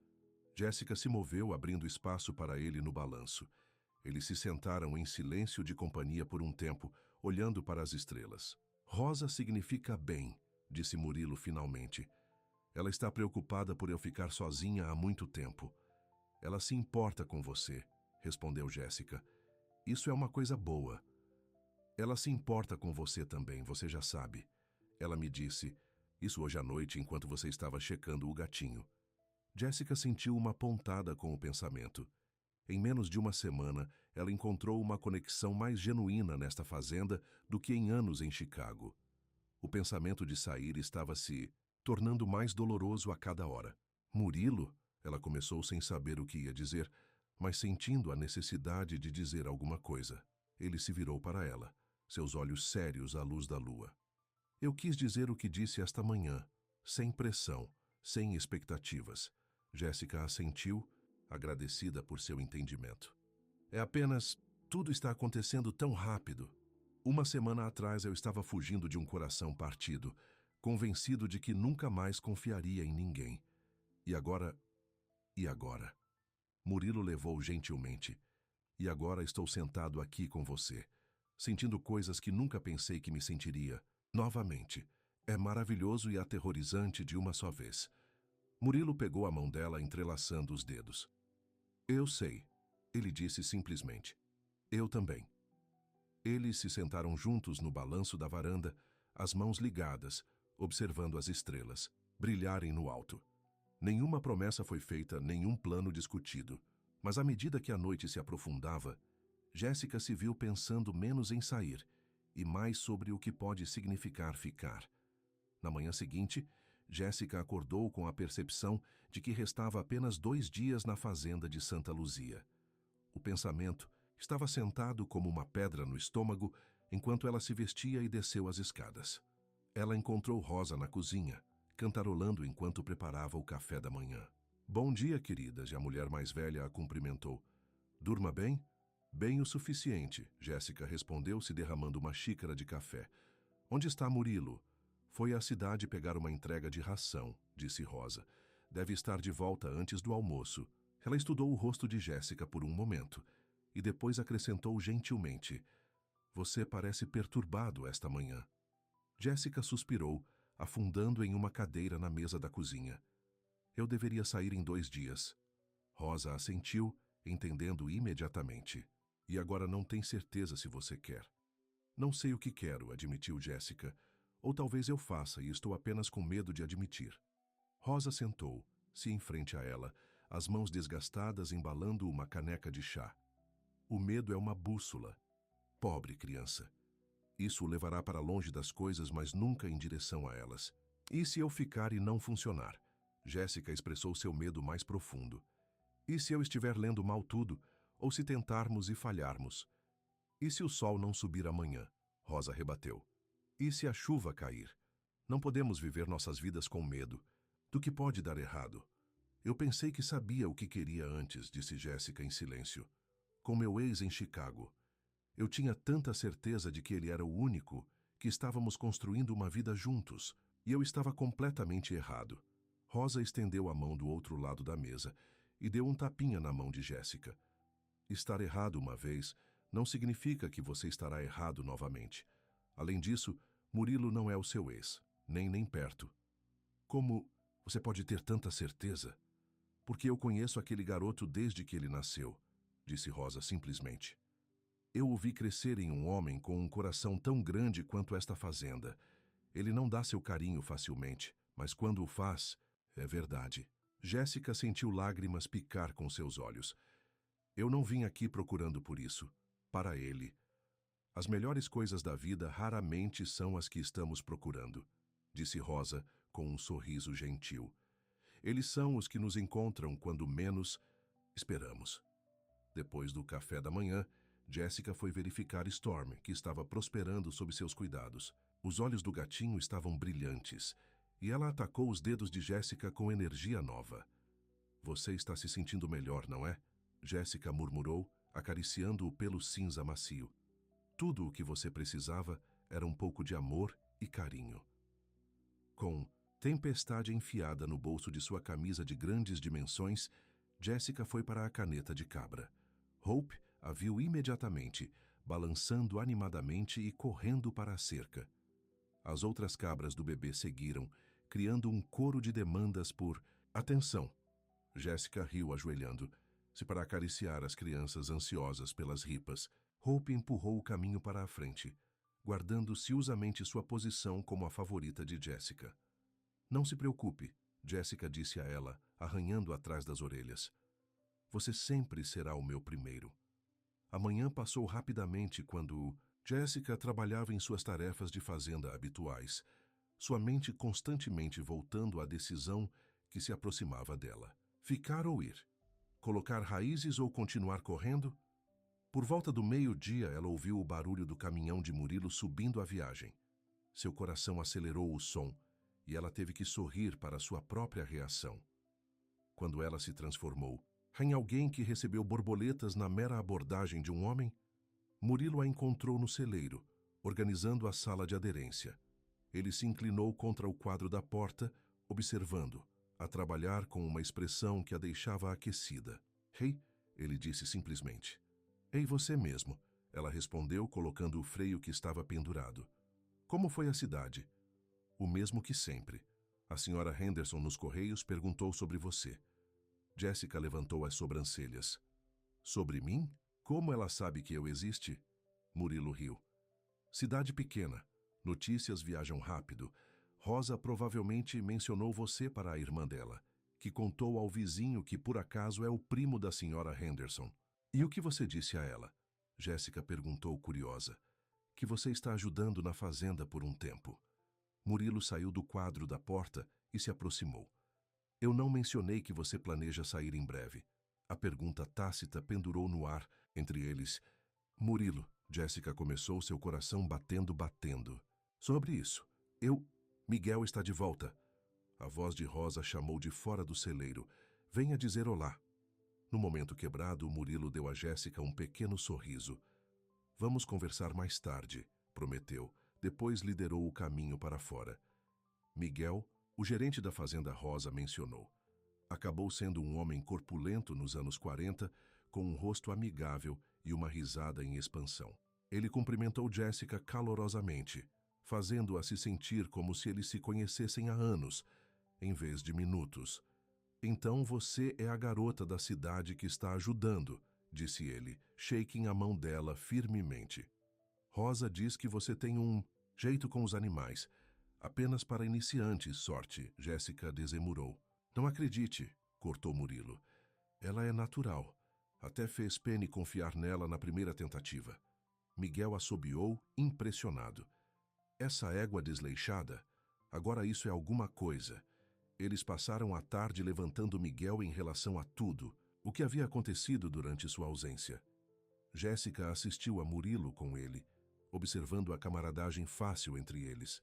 Jéssica se moveu, abrindo espaço para ele no balanço. Eles se sentaram em silêncio de companhia por um tempo, olhando para as estrelas. Rosa significa bem, disse Murilo finalmente. Ela está preocupada por eu ficar sozinha há muito tempo. Ela se importa com você, respondeu Jéssica. Isso é uma coisa boa. Ela se importa com você também, você já sabe. Ela me disse isso hoje à noite enquanto você estava checando o gatinho. Jéssica sentiu uma pontada com o pensamento. Em menos de uma semana, ela encontrou uma conexão mais genuína nesta fazenda do que em anos em Chicago. O pensamento de sair estava se tornando mais doloroso a cada hora. Murilo? Ela começou sem saber o que ia dizer, mas sentindo a necessidade de dizer alguma coisa. Ele se virou para ela, seus olhos sérios à luz da lua. Eu quis dizer o que disse esta manhã, sem pressão, sem expectativas. Jéssica assentiu, agradecida por seu entendimento. É apenas, tudo está acontecendo tão rápido. Uma semana atrás eu estava fugindo de um coração partido, convencido de que nunca mais confiaria em ninguém. E agora? Murilo levou gentilmente. E agora estou sentado aqui com você, sentindo coisas que nunca pensei que me sentiria. Novamente. É maravilhoso e aterrorizante de uma só vez. Murilo pegou a mão dela, entrelaçando os dedos. Eu sei, ele disse simplesmente. Eu também. Eles se sentaram juntos no balanço da varanda, as mãos ligadas, observando as estrelas brilharem no alto. Nenhuma promessa foi feita, nenhum plano discutido. Mas à medida que a noite se aprofundava, Jéssica se viu pensando menos em sair e mais sobre o que pode significar ficar. Na manhã seguinte, Jéssica acordou com a percepção de que restava apenas 2 dias na fazenda de Santa Luzia. O pensamento estava sentado como uma pedra no estômago enquanto ela se vestia e desceu as escadas. Ela encontrou Rosa na cozinha, cantarolando enquanto preparava o café da manhã. Bom dia, queridas, e a mulher mais velha a cumprimentou. Durma bem? Bem o suficiente, Jéssica respondeu, se derramando uma xícara de café. Onde está Murilo? Foi à cidade pegar uma entrega de ração, disse Rosa. Deve estar de volta antes do almoço. Ela estudou o rosto de Jéssica por um momento e depois acrescentou gentilmente. Você parece perturbado esta manhã. Jéssica suspirou, afundando em uma cadeira na mesa da cozinha. Eu deveria sair em 2 dias. Rosa assentiu, entendendo imediatamente. E agora não tem certeza se você quer. Não sei o que quero, admitiu Jéssica. Ou talvez eu faça e estou apenas com medo de admitir. Rosa sentou-se em frente a ela, as mãos desgastadas embalando uma caneca de chá. O medo é uma bússola. Pobre criança. Isso o levará para longe das coisas, mas nunca em direção a elas. E se eu ficar e não funcionar? Jéssica expressou seu medo mais profundo. E se eu estiver lendo mal tudo, ou se tentarmos e falharmos? E se o sol não subir amanhã? Rosa rebateu. E se a chuva cair? Não podemos viver nossas vidas com medo do que pode dar errado. Eu pensei que sabia o que queria antes, disse Jéssica em silêncio. Com meu ex em Chicago. Eu tinha tanta certeza de que ele era o único, que estávamos construindo uma vida juntos, e eu estava completamente errado. Rosa estendeu a mão do outro lado da mesa e deu um tapinha na mão de Jéssica. Estar errado uma vez não significa que você estará errado novamente. Além disso, Murilo não é o seu ex, nem perto. Como você pode ter tanta certeza? Porque eu conheço aquele garoto desde que ele nasceu, disse Rosa simplesmente. Eu o vi crescer em um homem com um coração tão grande quanto esta fazenda. Ele não dá seu carinho facilmente, mas quando o faz, é verdade. Jéssica sentiu lágrimas picar com seus olhos. Eu não vim aqui procurando por isso. Para ele. As melhores coisas da vida raramente são as que estamos procurando, disse Rosa com um sorriso gentil. Eles são os que nos encontram quando menos esperamos. Depois do café da manhã, Jéssica foi verificar Storm, que estava prosperando sob seus cuidados. Os olhos do gatinho estavam brilhantes, e ela atacou os dedos de Jéssica com energia nova. Você está se sentindo melhor, não é? Jéssica murmurou, acariciando o pelo cinza macio. Tudo o que você precisava era um pouco de amor e carinho. Com tempestade enfiada no bolso de sua camisa de grandes dimensões, Jéssica foi para a caneta de cabra. Hope a viu imediatamente, balançando animadamente e correndo para a cerca. As outras cabras do bebê seguiram, criando um coro de demandas por atenção. Jéssica riu ajoelhando-se para acariciar as crianças ansiosas pelas ripas. Hope empurrou o caminho para a frente, guardando ciosamente sua posição como a favorita de Jéssica. Não se preocupe, Jéssica disse a ela, arranhando atrás das orelhas. Você sempre será o meu primeiro. A manhã passou rapidamente quando Jéssica trabalhava em suas tarefas de fazenda habituais, sua mente constantemente voltando à decisão que se aproximava dela. Ficar ou ir? Colocar raízes ou continuar correndo? Por volta do meio-dia, ela ouviu o barulho do caminhão de Murilo subindo a viagem. Seu coração acelerou o som e ela teve que sorrir para sua própria reação. Quando ela se transformou em alguém que recebeu borboletas na mera abordagem de um homem, Murilo a encontrou no celeiro, organizando a sala de aderência. Ele se inclinou contra o quadro da porta, observando, a trabalhar com uma expressão que a deixava aquecida. Ei, ele disse simplesmente. Ei, você mesmo, ela respondeu colocando o freio que estava pendurado. Como foi a cidade? O mesmo que sempre. A senhora Henderson nos Correios perguntou sobre você. Jéssica levantou as sobrancelhas. Sobre mim? Como ela sabe que eu existe? Murilo riu. Cidade pequena. Notícias viajam rápido. Rosa provavelmente mencionou você para a irmã dela, que contou ao vizinho que por acaso é o primo da senhora Henderson. E o que você disse a ela? Jéssica perguntou curiosa. Que você está ajudando na fazenda por um tempo. Murilo saiu do quadro da porta e se aproximou. Eu não mencionei que você planeja sair em breve. A pergunta tácita pendurou no ar entre eles. Murilo, Jéssica começou, seu coração batendo. Sobre isso, Miguel está de volta. A voz de Rosa chamou de fora do celeiro. Venha dizer olá. No momento quebrado, Murilo deu a Jéssica um pequeno sorriso. Vamos conversar mais tarde, prometeu. Depois liderou o caminho para fora. Miguel, o gerente da fazenda Rosa, mencionou. Acabou sendo um homem corpulento nos anos 40, com um rosto amigável e uma risada em expansão. Ele cumprimentou Jéssica calorosamente, fazendo-a se sentir como se eles se conhecessem há anos, em vez de minutos. Então você é a garota da cidade que está ajudando, disse ele, shaking a mão dela firmemente. Rosa diz que você tem um jeito com os animais. Apenas para iniciantes, sorte, Jéssica desemurou. Não acredite, cortou Murilo. Ela é natural. Até fez Penny confiar nela na primeira tentativa. Miguel assobiou, impressionado. Essa égua desleixada? Agora isso é alguma coisa. Eles passaram a tarde levantando Miguel em relação a tudo, o que havia acontecido durante sua ausência. Jéssica assistiu a Murilo com ele, observando a camaradagem fácil entre eles.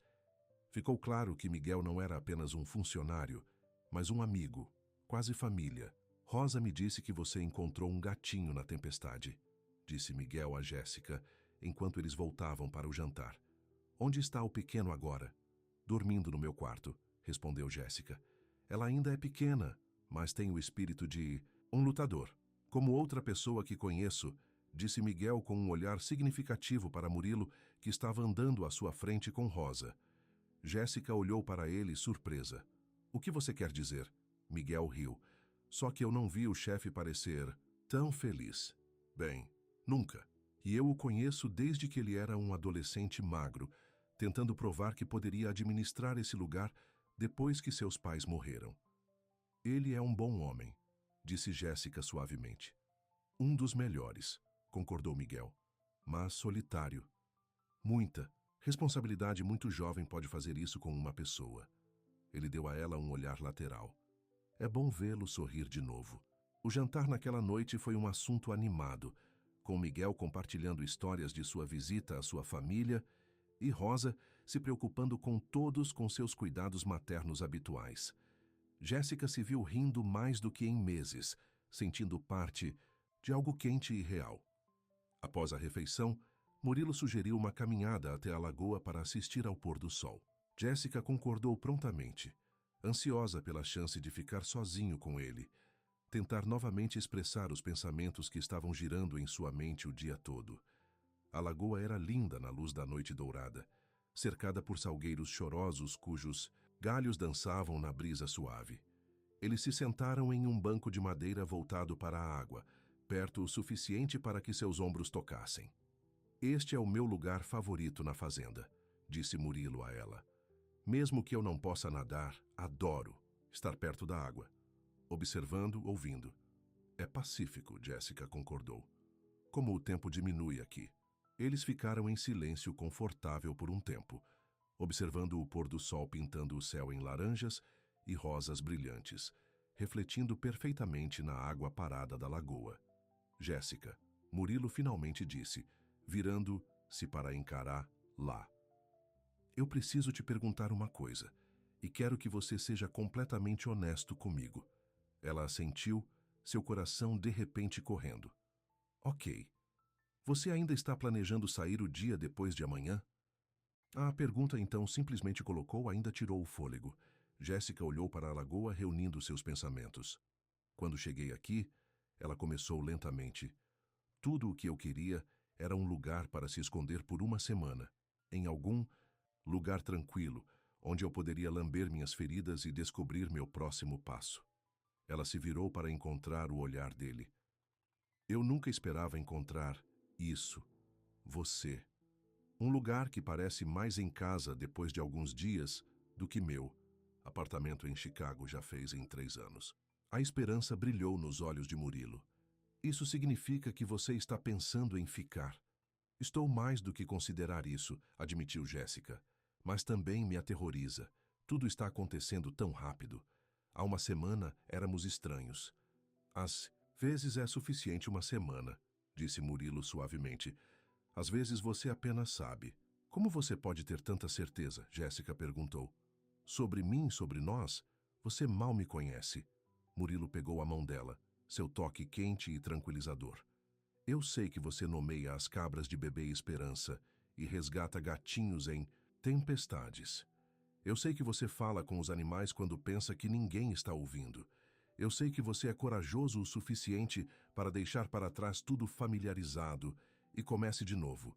Ficou claro que Miguel não era apenas um funcionário, mas um amigo, quase família. Rosa me disse que você encontrou um gatinho na tempestade, disse Miguel a Jéssica, enquanto eles voltavam para o jantar. Onde está o pequeno agora? Dormindo no meu quarto, respondeu Jéssica. Ela ainda é pequena, mas tem o espírito de um lutador. Como outra pessoa que conheço, disse Miguel com um olhar significativo para Murilo, que estava andando à sua frente com Rosa. Jéssica olhou para ele, surpresa. O que você quer dizer? Miguel riu. Só que eu não vi o chefe parecer tão feliz. Bem, nunca. E eu o conheço desde que ele era um adolescente magro, tentando provar que poderia administrar esse lugar depois que seus pais morreram. Ele é um bom homem, disse Jéssica suavemente. Um dos melhores, concordou Miguel. Mas solitário. Muita responsabilidade muito jovem pode fazer isso com uma pessoa. Ele deu a ela um olhar lateral. É bom vê-lo sorrir de novo. O jantar naquela noite foi um assunto animado, com Miguel compartilhando histórias de sua visita à sua família e Rosa se preocupando com todos com seus cuidados maternos habituais. Jéssica se viu rindo mais do que em meses, sentindo parte de algo quente e real. Após a refeição, Murilo sugeriu uma caminhada até a lagoa para assistir ao pôr do sol. Jéssica concordou prontamente, ansiosa pela chance de ficar sozinho com ele, tentar novamente expressar os pensamentos que estavam girando em sua mente o dia todo. A lagoa era linda na luz da noite dourada, cercada por salgueiros chorosos cujos galhos dançavam na brisa suave. Eles se sentaram em um banco de madeira voltado para a água, perto o suficiente para que seus ombros tocassem. Este é o meu lugar favorito na fazenda, disse Murilo a ela. Mesmo que eu não possa nadar, adoro estar perto da água, observando, ouvindo. É pacífico, Jéssica concordou. Como o tempo diminui aqui. Eles ficaram em silêncio confortável por um tempo, observando o pôr do sol pintando o céu em laranjas e rosas brilhantes, refletindo perfeitamente na água parada da lagoa. Jéssica, Murilo finalmente disse, virando-se para encarar lá. Eu preciso te perguntar uma coisa, e quero que você seja completamente honesto comigo. Ela assentiu, seu coração de repente correndo. Ok. Você ainda está planejando sair o dia depois de amanhã? A pergunta então simplesmente colocou, ainda tirou o fôlego. Jéssica olhou para a lagoa, reunindo seus pensamentos. Quando cheguei aqui, ela começou lentamente. Tudo o que eu queria era um lugar para se esconder por uma semana, em algum lugar tranquilo, onde eu poderia lamber minhas feridas e descobrir meu próximo passo. Ela se virou para encontrar o olhar dele. Eu nunca esperava encontrar isso, você. Um lugar que parece mais em casa depois de alguns dias do que meu apartamento em Chicago já fez em 3 anos. A esperança brilhou nos olhos de Murilo. Isso significa que você está pensando em ficar. Estou mais do que considerar isso, admitiu Jéssica. Mas também me aterroriza. Tudo está acontecendo tão rápido. Há uma semana éramos estranhos. Às vezes é suficiente uma semana, disse Murilo suavemente. Às vezes você apenas sabe. Como você pode ter tanta certeza? Jéssica perguntou. Sobre mim, sobre nós? Você mal me conhece. Murilo pegou a mão dela, seu toque quente e tranquilizador. Eu sei que você nomeia as cabras de bebê Esperança e resgata gatinhos em tempestades. Eu sei que você fala com os animais quando pensa que ninguém está ouvindo. Eu sei que você é corajoso o suficiente para deixar para trás tudo familiarizado e comece de novo.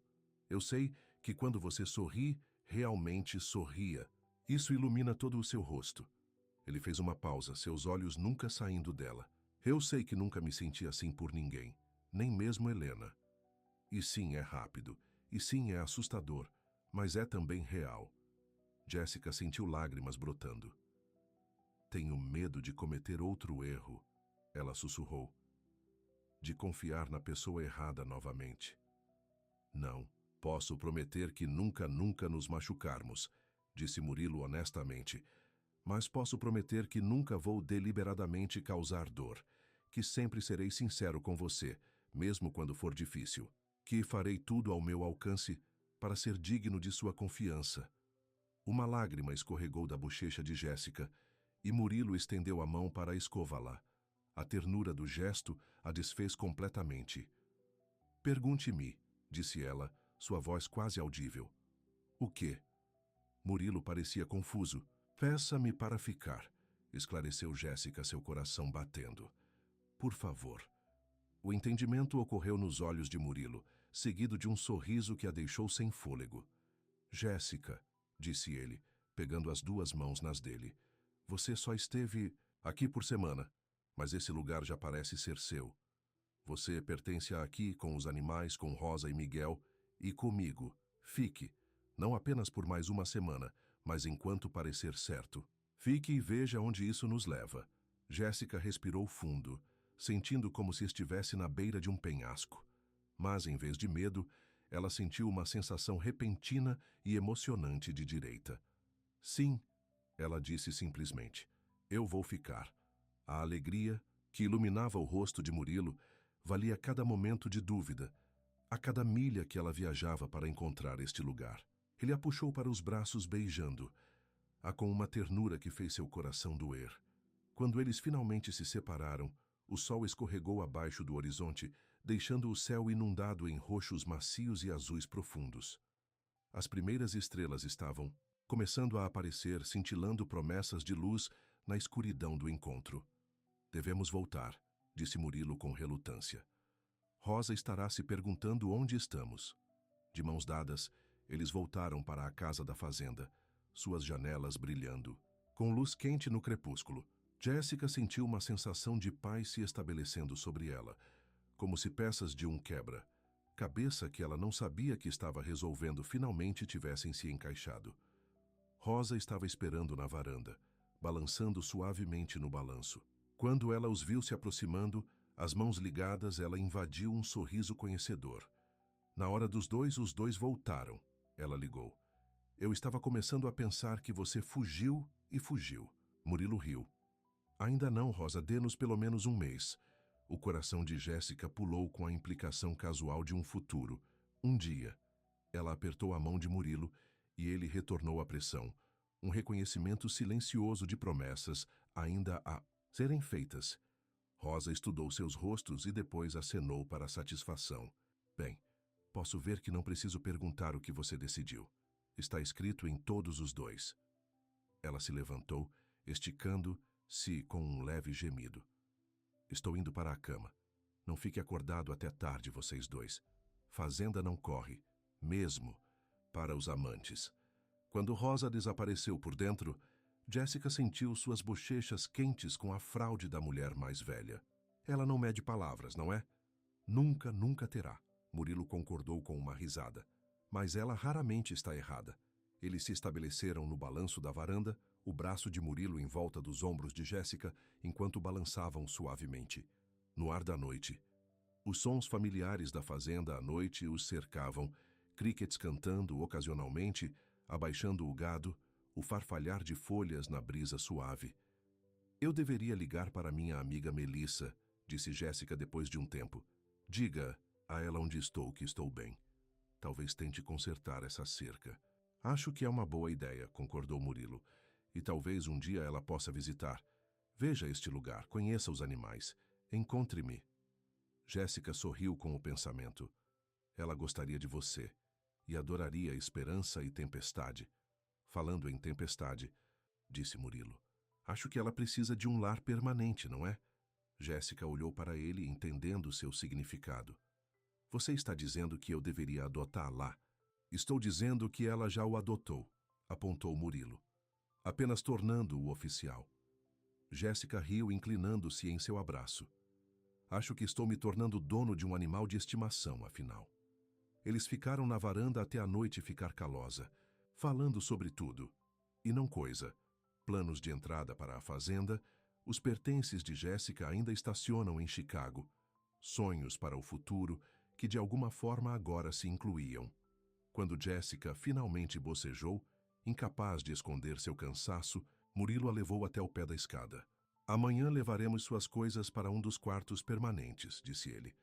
Eu sei que quando você sorri, realmente sorria. Isso ilumina todo o seu rosto. Ele fez uma pausa, seus olhos nunca saindo dela. Eu sei que nunca me senti assim por ninguém, nem mesmo Helena. E sim, é rápido. E sim, é assustador. Mas é também real. Jéssica sentiu lágrimas brotando. Tenho medo de cometer outro erro, ela sussurrou. De confiar na pessoa errada novamente. Não, posso prometer que nunca nos machucarmos, disse Murilo honestamente. Mas posso prometer que nunca vou deliberadamente causar dor, que sempre serei sincero com você, mesmo quando for difícil, que farei tudo ao meu alcance para ser digno de sua confiança. Uma lágrima escorregou da bochecha de Jéssica, E Murilo estendeu a mão para escová-la. A ternura do gesto a desfez completamente. Pergunte-me, disse ela, sua voz quase audível. O quê? Murilo parecia confuso. Peça-me para ficar, esclareceu Jéssica, seu coração batendo. Por favor. O entendimento ocorreu nos olhos de Murilo, seguido de um sorriso que a deixou sem fôlego. Jéssica, disse ele, pegando as duas mãos nas dele, você só esteve aqui por semana, mas esse lugar já parece ser seu. Você pertence aqui com os animais, com Rosa e Miguel, e comigo. Fique, não apenas por mais uma semana, mas enquanto parecer certo. Fique e veja onde isso nos leva. Jéssica respirou fundo, sentindo como se estivesse na beira de um penhasco. Mas, em vez de medo, ela sentiu uma sensação repentina e emocionante de direita. Sim, ela disse simplesmente. Eu vou ficar. A alegria, que iluminava o rosto de Murilo, valia cada momento de dúvida, a cada milha que ela viajava para encontrar este lugar. Ele a puxou para os braços beijando, a com uma ternura que fez seu coração doer. Quando eles finalmente se separaram, o sol escorregou abaixo do horizonte, deixando o céu inundado em roxos macios e azuis profundos. As primeiras estrelas estavam começando a aparecer, cintilando promessas de luz na escuridão do encontro. Devemos voltar, disse Murilo com relutância. Rosa estará se perguntando onde estamos. De mãos dadas, eles voltaram para a casa da fazenda, suas janelas brilhando. Com luz quente no crepúsculo, Jéssica sentiu uma sensação de paz se estabelecendo sobre ela, como se peças de um quebra-cabeça que ela não sabia que estava resolvendo finalmente tivessem se encaixado. Rosa estava esperando na varanda, balançando suavemente no balanço. Quando ela os viu se aproximando, as mãos ligadas, ela invadiu um sorriso conhecedor. Na hora dos dois, os dois voltaram. Ela ligou. Eu estava começando a pensar que você fugiu e fugiu. Murilo riu. Ainda não, Rosa, dê-nos pelo menos um mês. O coração de Jéssica pulou com a implicação casual de um futuro. Um dia. Ela apertou a mão de Murilo e ele retornou à pressão. Um reconhecimento silencioso de promessas ainda a serem feitas. Rosa estudou seus rostos e depois acenou para a satisfação. Bem, posso ver que não preciso perguntar o que você decidiu. Está escrito em todos os dois. Ela se levantou, esticando-se com um leve gemido. Estou indo para a cama. Não fique acordado até tarde, vocês dois. Fazenda não corre, mesmo para os amantes. Quando Rosa desapareceu por dentro, Jéssica sentiu suas bochechas quentes com a fraude da mulher mais velha. Ela não mede palavras, não é? Nunca, nunca terá. Murilo concordou com uma risada. Mas ela raramente está errada. Eles se estabeleceram no balanço da varanda, o braço de Murilo em volta dos ombros de Jéssica, enquanto balançavam suavemente. No ar da noite, os sons familiares da fazenda à noite os cercavam, crickets cantando ocasionalmente, abaixando o gado, o farfalhar de folhas na brisa suave. Eu deveria ligar para minha amiga Melissa, disse Jéssica depois de um tempo. Diga a ela onde estou, que estou bem. Talvez tente consertar essa cerca. Acho que é uma boa ideia, concordou Murilo. E talvez um dia ela possa visitar. Veja este lugar, conheça os animais. Encontre-me. Jéssica sorriu com o pensamento. Ela gostaria de você e adoraria esperança e tempestade. Falando em tempestade, disse Murilo, acho que ela precisa de um lar permanente, não é? Jéssica olhou para ele, entendendo seu significado. Você está dizendo que eu deveria adotá-la? Estou dizendo que ela já o adotou, apontou Murilo, apenas tornando-o oficial. Jéssica riu, inclinando-se em seu abraço. Acho que estou me tornando dono de um animal de estimação, afinal. Eles ficaram na varanda até a noite ficar calosa, falando sobre tudo. E não coisa. Planos de entrada para a fazenda, os pertences de Jéssica ainda estacionam em Chicago. Sonhos para o futuro que de alguma forma agora se incluíam. Quando Jéssica finalmente bocejou, incapaz de esconder seu cansaço, Murilo a levou até o pé da escada. Amanhã levaremos suas coisas para um dos quartos permanentes, disse ele.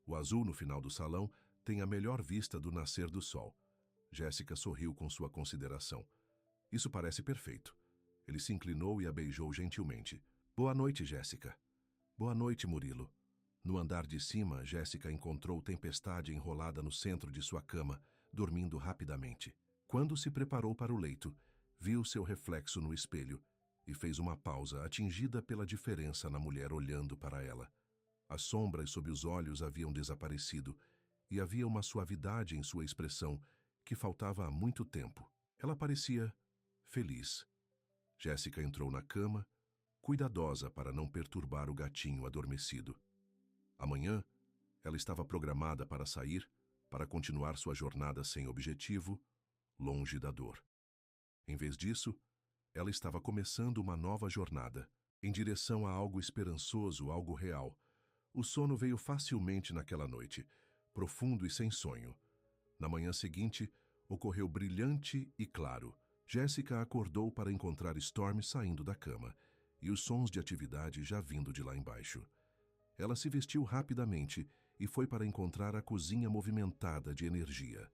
O azul no final do salão tem a melhor vista do nascer do sol. Jéssica sorriu com sua consideração. Isso parece perfeito. Ele se inclinou e a beijou gentilmente. Boa noite, Jéssica. Boa noite, Murilo. No andar de cima, Jéssica encontrou Tempestade enrolada no centro de sua cama, dormindo rapidamente. Quando se preparou para o leito, viu seu reflexo no espelho e fez uma pausa, atingida pela diferença na mulher olhando para ela. As sombras sob os olhos haviam desaparecido e havia uma suavidade em sua expressão que faltava há muito tempo. Ela parecia feliz. Jéssica entrou na cama, cuidadosa para não perturbar o gatinho adormecido. Amanhã, ela estava programada para sair, para continuar sua jornada sem objetivo, longe da dor. Em vez disso, ela estava começando uma nova jornada, em direção a algo esperançoso, algo real. O sono veio facilmente naquela noite, profundo e sem sonho. Na manhã seguinte, ocorreu brilhante e claro. Jéssica acordou para encontrar Storm saindo da cama, e os sons de atividade já vindo de lá embaixo. Ela se vestiu rapidamente e foi para encontrar a cozinha movimentada de energia.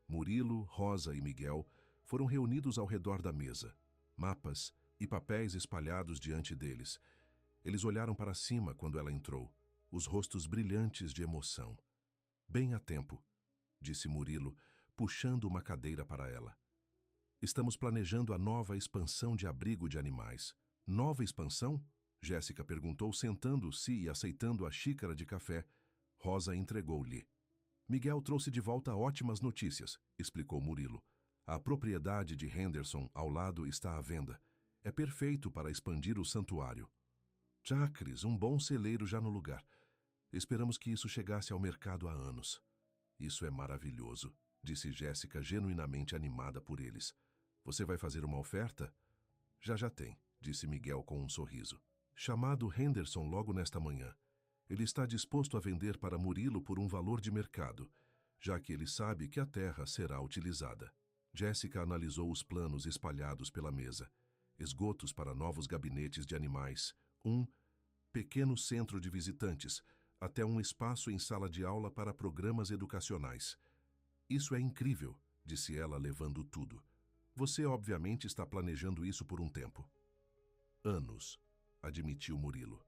Murilo, Rosa e Miguel foram reunidos ao redor da mesa, mapas e papéis espalhados diante deles. Eles olharam para cima quando ela entrou, os rostos brilhantes de emoção. Bem a tempo, disse Murilo, puxando uma cadeira para ela. Estamos planejando a nova expansão de abrigo de animais. Nova expansão? Jéssica perguntou, sentando-se e aceitando a xícara de café. Rosa entregou-lhe. Miguel trouxe de volta ótimas notícias, explicou Murilo. A propriedade de Henderson ao lado está à venda. É perfeito para expandir o santuário. Chacres, um bom celeiro já no lugar. Esperamos que isso chegasse ao mercado há anos. Isso é maravilhoso, disse Jéssica, genuinamente animada por eles. Você vai fazer uma oferta? Já tem, disse Miguel com um sorriso. Chamado Henderson logo nesta manhã. Ele está disposto a vender para Murilo por um valor de mercado, já que ele sabe que a terra será utilizada. Jéssica analisou os planos espalhados pela mesa. Esgotos para novos gabinetes de animais, um pequeno centro de visitantes, até um espaço em sala de aula para programas educacionais. Isso é incrível, disse ela, levando tudo. Você obviamente está planejando isso por um tempo. Anos, admitiu Murilo.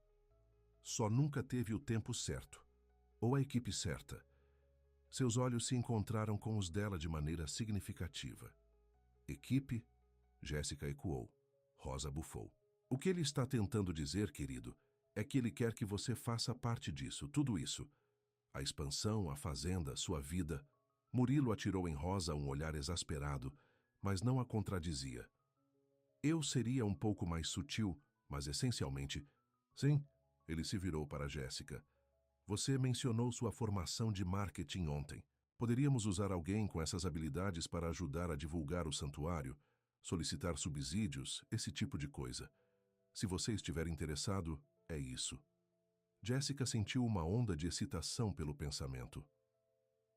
Só nunca teve o tempo certo, ou a equipe certa. Seus olhos se encontraram com os dela de maneira significativa. Equipe? Jéssica ecoou. Rosa bufou. O que ele está tentando dizer, querido, é que ele quer que você faça parte disso, tudo isso. A expansão, a fazenda, sua vida. Murilo atirou em Rosa um olhar exasperado, mas não a contradizia. Eu seria um pouco mais sutil, mas essencialmente... Sim, ele se virou para Jéssica. Você mencionou sua formação de marketing ontem. Poderíamos usar alguém com essas habilidades para ajudar a divulgar o santuário, solicitar subsídios, esse tipo de coisa. Se você estiver interessado, é isso. Jéssica sentiu uma onda de excitação pelo pensamento.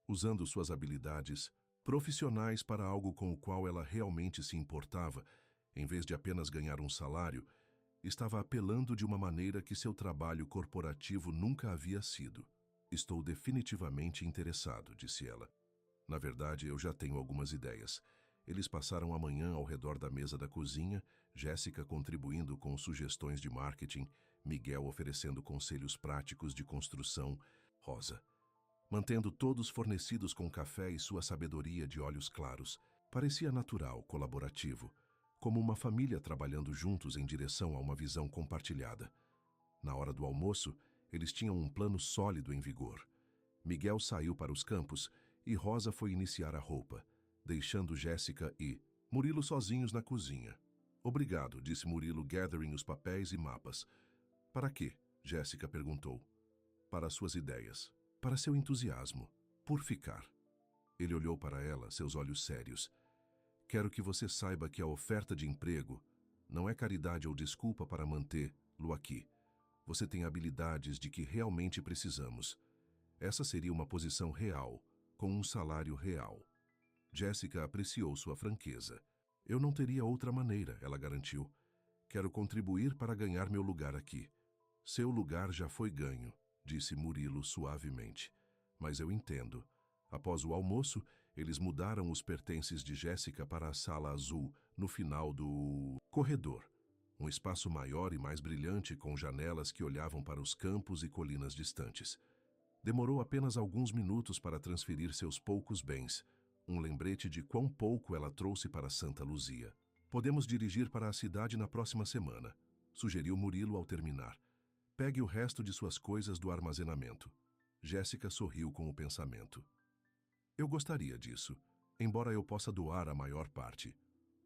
Usando suas habilidades profissionais para algo com o qual ela realmente se importava, em vez de apenas ganhar um salário, estava apelando de uma maneira que seu trabalho corporativo nunca havia sido. Estou definitivamente interessado, disse ela. Na verdade, eu já tenho algumas ideias. Eles passaram a manhã ao redor da mesa da cozinha, Jéssica contribuindo com sugestões de marketing, Miguel oferecendo conselhos práticos de construção, Rosa mantendo todos fornecidos com café e sua sabedoria de olhos claros. Parecia natural, colaborativo, como uma família trabalhando juntos em direção a uma visão compartilhada. Na hora do almoço, eles tinham um plano sólido em vigor. Miguel saiu para os campos e Rosa foi iniciar a roupa, deixando Jéssica e Murilo sozinhos na cozinha. Obrigado, disse Murilo, gathering os papéis e mapas. Para quê? Jéssica perguntou. Para suas ideias. Para seu entusiasmo. Por ficar. Ele olhou para ela, seus olhos sérios. Quero que você saiba que a oferta de emprego não é caridade ou desculpa para mantê-lo aqui. Você tem habilidades de que realmente precisamos. Essa seria uma posição real, com um salário real. Jéssica apreciou sua franqueza. Eu não teria outra maneira, ela garantiu. Quero contribuir para ganhar meu lugar aqui. Seu lugar já foi ganho, disse Murilo suavemente. Mas eu entendo. Após o almoço, Eles mudaram os pertences de Jéssica para a sala azul, no final do corredor. Um espaço maior e mais brilhante com janelas que olhavam para os campos e colinas distantes. Demorou apenas alguns minutos para transferir seus poucos bens, um lembrete de quão pouco ela trouxe para Santa Luzia. Podemos dirigir para a cidade na próxima semana, sugeriu Murilo ao terminar. Pegue o resto de suas coisas do armazenamento. Jéssica sorriu com o pensamento. Eu gostaria disso, embora eu possa doar a maior parte.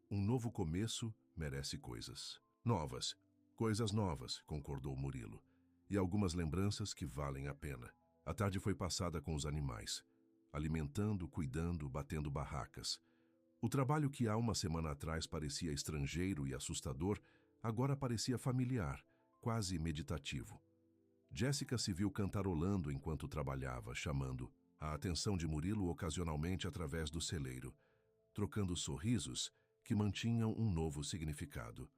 Um novo começo merece coisas novas. Coisas novas, concordou Murilo. E algumas lembranças que valem a pena. A tarde foi passada com os animais, alimentando, cuidando, batendo barracas. O trabalho que há uma semana atrás parecia estrangeiro e assustador, agora parecia familiar, quase meditativo. Jéssica se viu cantarolando enquanto trabalhava, chamando a atenção de Murilo ocasionalmente através do celeiro, trocando sorrisos que mantinham um novo significado.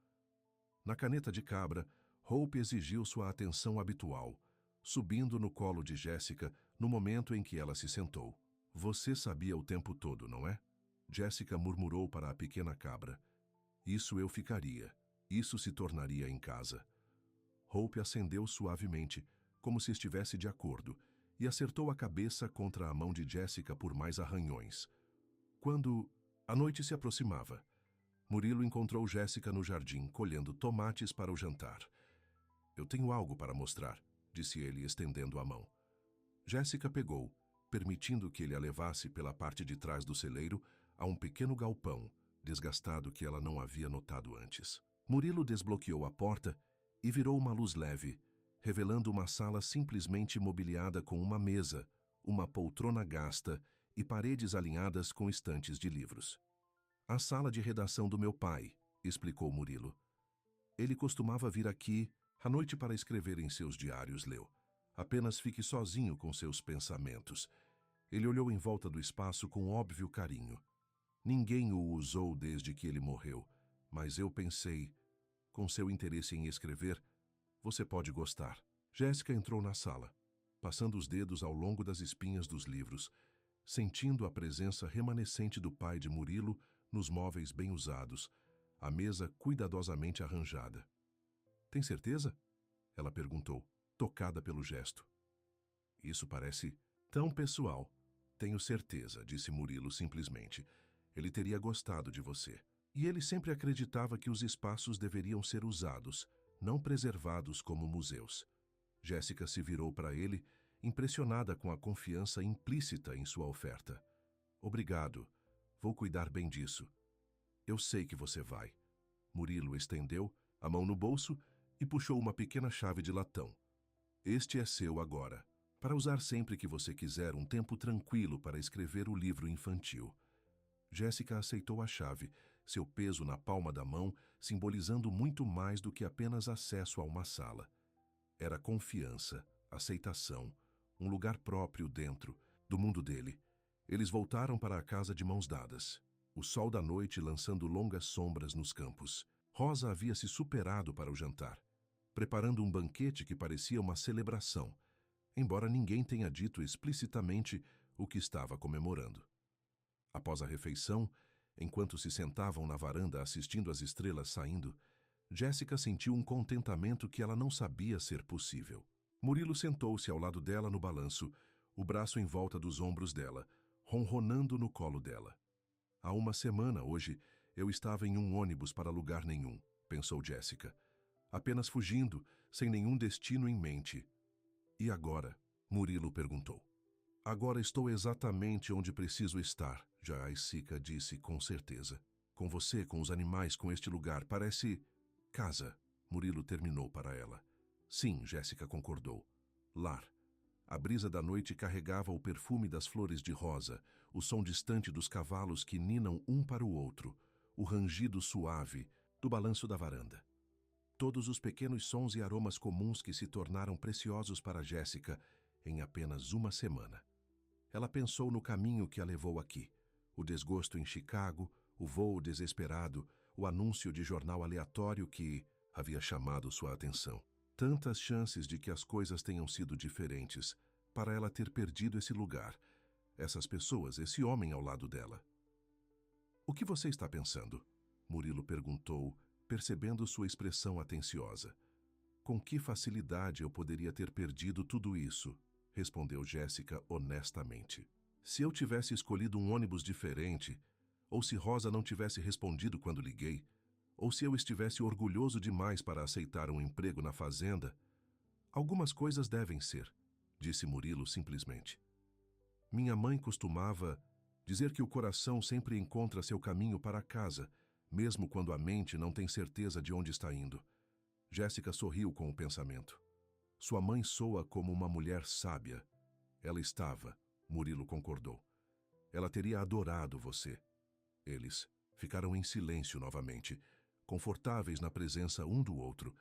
Na caneta de cabra, Hope exigiu sua atenção habitual, subindo no colo de Jéssica no momento em que ela se sentou. Você sabia o tempo todo, não é? Jéssica murmurou para a pequena cabra. Isso eu ficaria. Isso se tornaria em casa. Hope acendeu suavemente, como se estivesse de acordo, e acertou a cabeça contra a mão de Jéssica por mais arranhões. Quando a noite se aproximava, Murilo encontrou Jéssica no jardim, colhendo tomates para o jantar. Eu tenho algo para mostrar, disse ele, estendendo a mão. Jéssica pegou, permitindo que ele a levasse pela parte de trás do celeiro a um pequeno galpão, desgastado que ela não havia notado antes. Murilo desbloqueou a porta e virou uma luz leve, revelando uma sala simplesmente mobiliada com uma mesa, uma poltrona gasta e paredes alinhadas com estantes de livros. A sala de redação do meu pai, explicou Murilo. Ele costumava vir aqui à noite para escrever em seus diários, leu. Apenas fique sozinho com seus pensamentos. Ele olhou em volta do espaço com óbvio carinho. Ninguém o usou desde que ele morreu, mas eu pensei, com seu interesse em escrever, você pode gostar. Jéssica entrou na sala, passando os dedos ao longo das espinhas dos livros, sentindo a presença remanescente do pai de Murilo nos móveis bem usados, a mesa cuidadosamente arranjada. Tem certeza? Ela perguntou, tocada pelo gesto. Isso parece tão pessoal. Tenho certeza, disse Murilo simplesmente. Ele teria gostado de você. E ele sempre acreditava que os espaços deveriam ser usados, não preservados como museus. Jéssica se virou para ele, impressionada com a confiança implícita em sua oferta. Obrigado. Vou cuidar bem disso. Eu sei que você vai. Murilo estendeu a mão no bolso e puxou uma pequena chave de latão. Este é seu agora, para usar sempre que você quiser um tempo tranquilo para escrever o livro infantil. Jéssica aceitou a chave, seu peso na palma da mão simbolizando muito mais do que apenas acesso a uma sala. Era confiança, aceitação, um lugar próprio dentro do mundo dele. Eles voltaram para a casa de mãos dadas, o sol da noite lançando longas sombras nos campos. Rosa havia se superado para o jantar, preparando um banquete que parecia uma celebração, embora ninguém tenha dito explicitamente o que estava comemorando. Após a refeição, enquanto se sentavam na varanda assistindo às estrelas saindo, Jéssica sentiu um contentamento que ela não sabia ser possível. Murilo sentou-se ao lado dela no balanço, o braço em volta dos ombros dela, ronronando no colo dela. Há uma semana, hoje, eu estava em um ônibus para lugar nenhum, pensou Jéssica. Apenas fugindo, sem nenhum destino em mente. E agora? Murilo perguntou. Agora estou exatamente onde preciso estar, Jéssica disse com certeza. Com você, com os animais, com este lugar, parece... casa, Murilo terminou para ela. Sim, Jéssica concordou. Lar. A brisa da noite carregava o perfume das flores de rosa, o som distante dos cavalos que ninam um para o outro, o rangido suave do balanço da varanda. Todos os pequenos sons e aromas comuns que se tornaram preciosos para Jéssica em apenas uma semana. Ela pensou no caminho que a levou aqui, o desgosto em Chicago, o voo desesperado, o anúncio de jornal aleatório que havia chamado sua atenção. Tantas chances de que as coisas tenham sido diferentes para ela ter perdido esse lugar, Essas pessoas, esse homem ao lado dela. O que você está pensando? Murilo perguntou, percebendo sua expressão atenciosa. Com que facilidade eu poderia ter perdido tudo isso? Respondeu Jéssica honestamente. Se eu tivesse escolhido um ônibus diferente, ou se Rosa não tivesse respondido quando liguei, ou se eu estivesse orgulhoso demais para aceitar um emprego na fazenda, algumas coisas devem ser, disse Murilo simplesmente. Minha mãe costumava dizer que o coração sempre encontra seu caminho para casa, mesmo quando a mente não tem certeza de onde está indo. Jéssica sorriu com o pensamento. Sua mãe soa como uma mulher sábia. Ela estava, Murilo concordou. Ela teria adorado você. Eles ficaram em silêncio novamente, confortáveis na presença um do outro,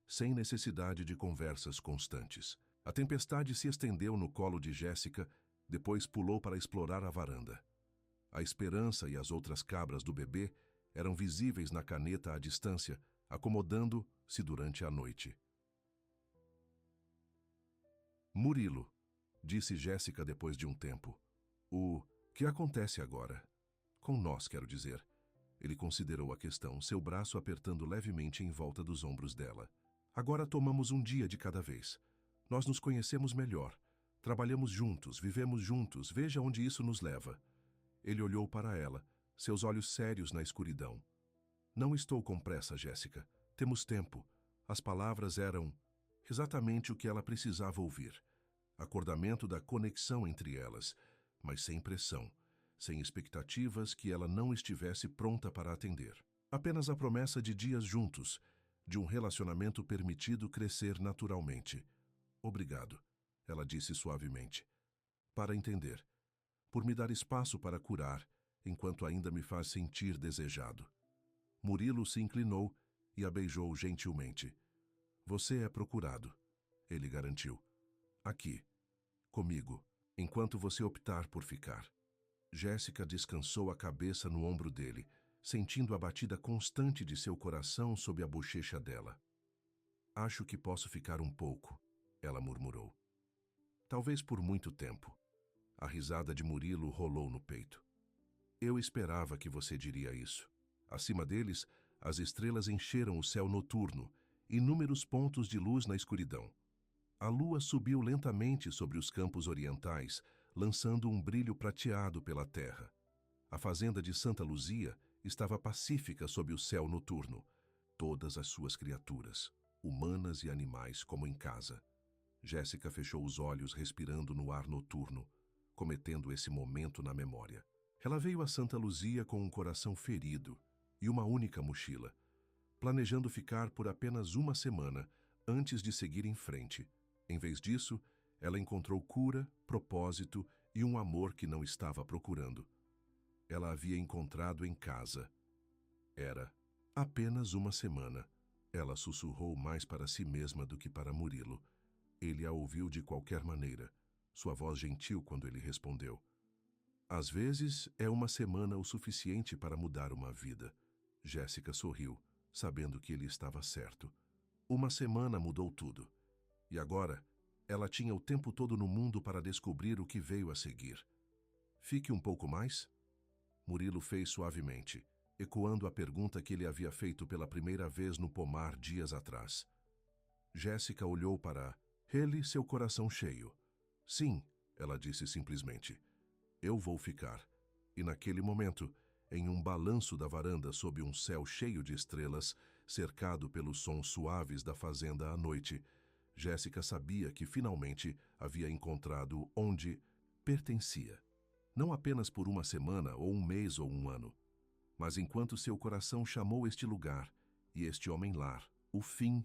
sem necessidade de conversas constantes. A tempestade se estendeu no colo de Jéssica, depois pulou para explorar a varanda. A Esperança e as outras cabras do bebê eram visíveis na caneta à distância, acomodando-se durante a noite. Murilo, disse Jéssica depois de um tempo. O que acontece agora? Com nós, quero dizer. Ele considerou a questão, seu braço apertando levemente em volta dos ombros dela. Agora tomamos um dia de cada vez. Nós nos conhecemos melhor. Trabalhamos juntos, vivemos juntos, veja onde isso nos leva. Ele olhou para ela, seus olhos sérios na escuridão. Não estou com pressa, Jéssica. Temos tempo. As palavras eram exatamente o que ela precisava ouvir. Acordamento da conexão entre elas, mas sem pressão, sem expectativas que ela não estivesse pronta para atender. Apenas a promessa de dias juntos, de um relacionamento permitido crescer naturalmente. Obrigado, ela disse suavemente. Para entender. Por me dar espaço para curar, enquanto ainda me faz sentir desejado. Murilo se inclinou e a beijou gentilmente. Você é procurado, ele garantiu. Aqui, comigo, enquanto você optar por ficar. Jéssica descansou a cabeça no ombro dele, sentindo a batida constante de seu coração sob a bochecha dela. Acho que posso ficar um pouco, ela murmurou. Talvez por muito tempo. A risada de Murilo rolou no peito. Eu esperava que você diria isso. Acima deles, as estrelas encheram o céu noturno, inúmeros pontos de luz na escuridão. A lua subiu lentamente sobre os campos orientais, lançando um brilho prateado pela terra. A fazenda de Santa Luzia estava pacífica sob o céu noturno. Todas as suas criaturas, humanas e animais como em casa. Jéssica fechou os olhos respirando no ar noturno, cometendo esse momento na memória. Ela veio a Santa Luzia com um coração ferido e uma única mochila, planejando ficar por apenas uma semana antes de seguir em frente. Em vez disso, ela encontrou cura, propósito e um amor que não estava procurando. Ela havia encontrado em casa. Era apenas uma semana. Ela sussurrou mais para si mesma do que para Murilo. Ele a ouviu de qualquer maneira, sua voz gentil quando ele respondeu. Às vezes, é uma semana o suficiente para mudar uma vida. Jéssica sorriu, sabendo que ele estava certo. Uma semana mudou tudo. E agora, ela tinha o tempo todo no mundo para descobrir o que veio a seguir. Fique um pouco mais? Murilo fez suavemente, ecoando a pergunta que ele havia feito pela primeira vez no pomar dias atrás. Jéssica olhou para ele, seu coração cheio. Sim, ela disse simplesmente. Eu vou ficar. E naquele momento, em um balanço da varanda sob um céu cheio de estrelas, cercado pelos sons suaves da fazenda à noite, Jéssica sabia que finalmente havia encontrado onde pertencia. Não apenas por uma semana, ou um mês, ou um ano, mas enquanto seu coração chamou este lugar e este homem-lar, o fim